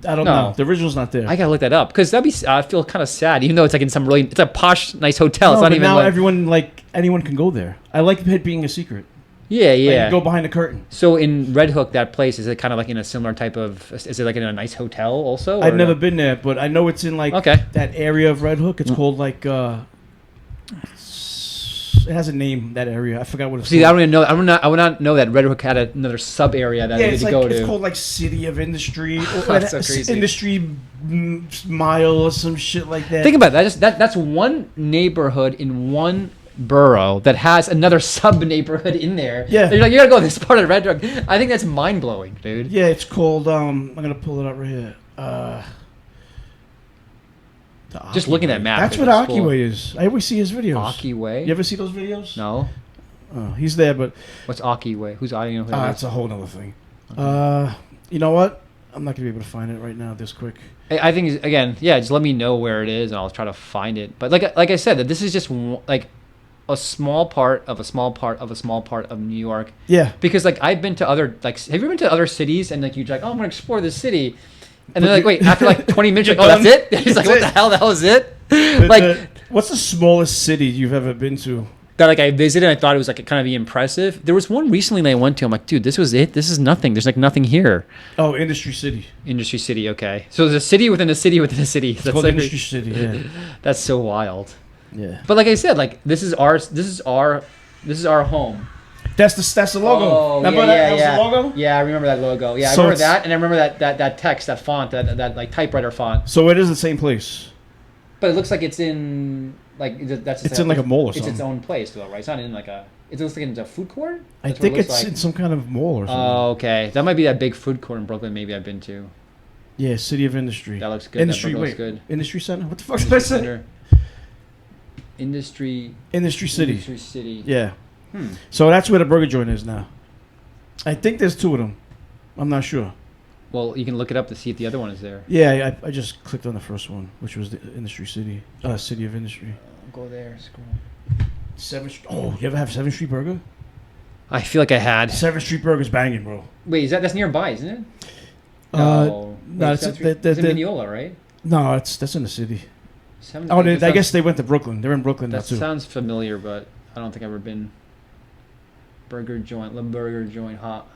I don't know. The original's not there. I gotta look that up because I feel kind of sad, even though it's like in it's a posh, nice hotel. No, It's not but even now like, anyone can go there. I like it being a secret. yeah. Like, go behind the curtain. So in Red Hook, that place, is it kind of like in a similar type of? Is it like in a nice hotel also? I've or never no? been there, but I know it's in like Okay. that area of Red Hook. It's called like it has a name, that area. I forgot what it's See, I called. don't even know. I would not know that Red Hook had another sub area that I need it's to like go to. it's called like City of Industry or That's so crazy. Industry Mile or some shit like that. Think about that. That's one neighborhood in one borough that has another sub neighborhood in there. Yeah. And you're like, you gotta go to this part of Red Hook. I think that's mind blowing, dude. Yeah, it's called. I'm gonna pull it up right here. Just looking at maps. That's what Akiway is. I always see his videos. Aki Way. You ever see those videos? No. Oh, he's there, but What's Aki Way? Who's I don't know who that is. it's a whole other thing. You know what? I'm not gonna be able to find it right now this quick. I think again, yeah. Just let me know where it is, and I'll try to find it. But like I said, that this is just like a small part of a small part of a small part of New York. Yeah. Because like I've been to other have you ever been to other cities and like you're like, oh, I'm gonna explore this city, and they're like, wait, after like 20 minutes, like, oh, that's it? He's like, what the hell? That was it? Like, what's the smallest city you've ever been to? that like I visited, and I thought it was like kind of be impressive. There was one recently that I went to. I'm like, dude, this was it. This is nothing. There's like nothing here. Oh, Industry City. Industry City. Okay, so there's a city within a city within a city. It's called like, Industry City. Yeah. that's so wild. Yeah. But like I said, like this is our home. That's the logo. Oh, Remember that was the logo? Yeah, I remember that logo. Yeah, So I remember it's- that, and I remember that text, that font, that like typewriter font. So it is the same place. But it looks like it's in like that's. It's in like a mall or It's its something. own place though, right? It's not in like a. It looks like it's a food court. I That's what think it looks it's like. in some kind of mall or something. Oh, okay. That might be that big food court in Brooklyn. Maybe I've been to. Yeah, City of Industry. That looks good. Industry, that looks wait. good. Industry Center? What the fuck did I say? Center. Industry Industry City. City. Yeah. Hmm. So that's where the burger joint is now. I think there's 2 of them. I'm not sure. Well, you can look it up to see if the other one is there. Yeah, I just clicked on the first one, which was the Industry City. City of Industry. Go there. Scroll. 7th Street. Oh, you ever have 7th Street Burger? I feel like I had. 7th Street Burger's banging, bro. Wait, that's nearby, isn't it? No, Wait, it's, 7th Street? It's in Mineola, right? no, that's in the city. 7th Oh, Street, I guess they went to Brooklyn. They're in Brooklyn now that too. sounds familiar, but I don't think I've ever been. Burger joint, the burger joint, hot.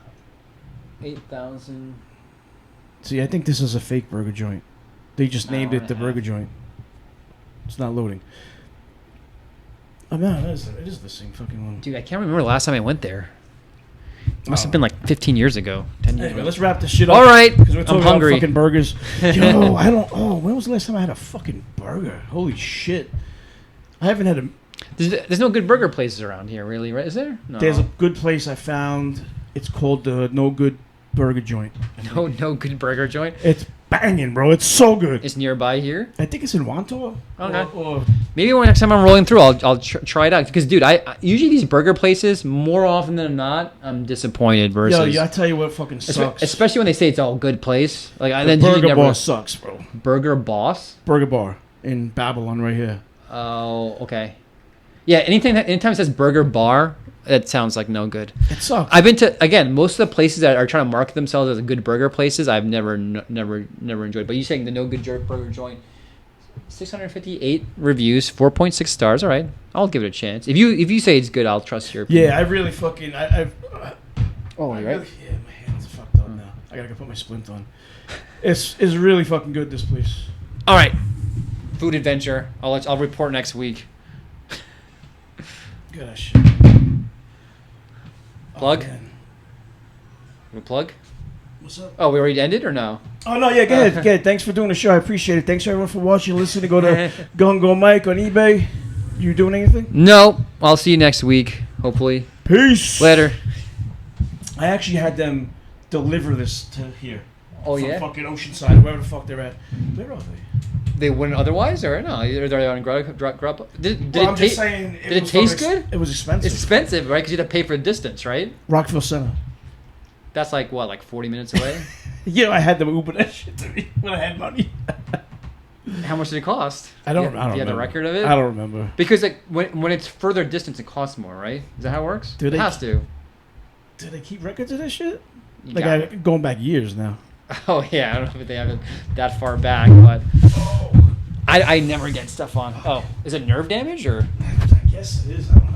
8,000. See, I think this is a fake burger joint. They just named Hour it and the a burger half. joint. It's not loading. Oh no, it is the same fucking one. Dude, I can't remember the last time I went there. It must Oh. have been like 15 years ago, 10 years Anyway, ago. let's wrap this shit up. All right, because we're talking I'm hungry. about fucking burgers. Yo, I don't. Oh, when was the last time I had a fucking burger? Holy shit! I haven't had a. There's no good burger places around here, really, right? Is there? No. There's a good place I found. It's called the No Good Burger Joint. no good burger joint. It's banging, bro. It's so good. It's nearby here. I think it's in Wantor. Okay. Or Maybe when next time I'm rolling through, I'll try it out. Because, dude, I usually these burger places, more often than not, I'm disappointed versus... Yo, I tell you what fucking sucks. Especially when they say it's all good place. Like, the Burger Bar sucks, bro. Burger Boss? Burger Bar in Babylon right here. Oh, okay. Yeah, anytime it says Burger Bar, it sounds like no good. It sucks. I've been to, again, most of the places that are trying to market themselves as good burger places, I've never enjoyed. But you saying the no good jerk burger joint, 658 reviews, 4.6 stars. All right, I'll give it a chance. If you say it's good, I'll trust your opinion. Yeah, I really fucking Oh, you're right. Really, yeah, my hands are fucked up now. I gotta go put my splint on. It's really fucking good, this place. All right, food adventure. I'll report next week. Good as shit. Plug? Oh, man. You plug? What's up? Oh, we already ended or no? Oh no, yeah, go ahead. Go ahead. Thanks for doing the show. I appreciate it. Thanks everyone for watching, listening. Go to Go Mike on eBay. You doing anything? No. I'll see you next week, hopefully. Peace. Later. I actually had them deliver this to here. Oh, from yeah? fucking Oceanside, wherever the fuck they're at. Where are they? They wouldn't otherwise, or no? Are they on Grub? Did Well, I'm it just ta- saying. Did it taste good? It was expensive. It's expensive, right? Because you had to pay for the distance, right? Rockville Center. That's like what, like 40 minutes away? Yeah, I had them Uber that shit to me when I had money. How much did it cost? I don't Do you have the remember. record of it? I don't remember. Because like when it's further distance, it costs more, right? Is that how it works? Do It they- has to. Do they keep records of this shit? You Like, got- going back years now. Oh yeah, I don't know if they have it that far back, but I never get stuff on. Oh, is it nerve damage or? I guess it is. I don't know.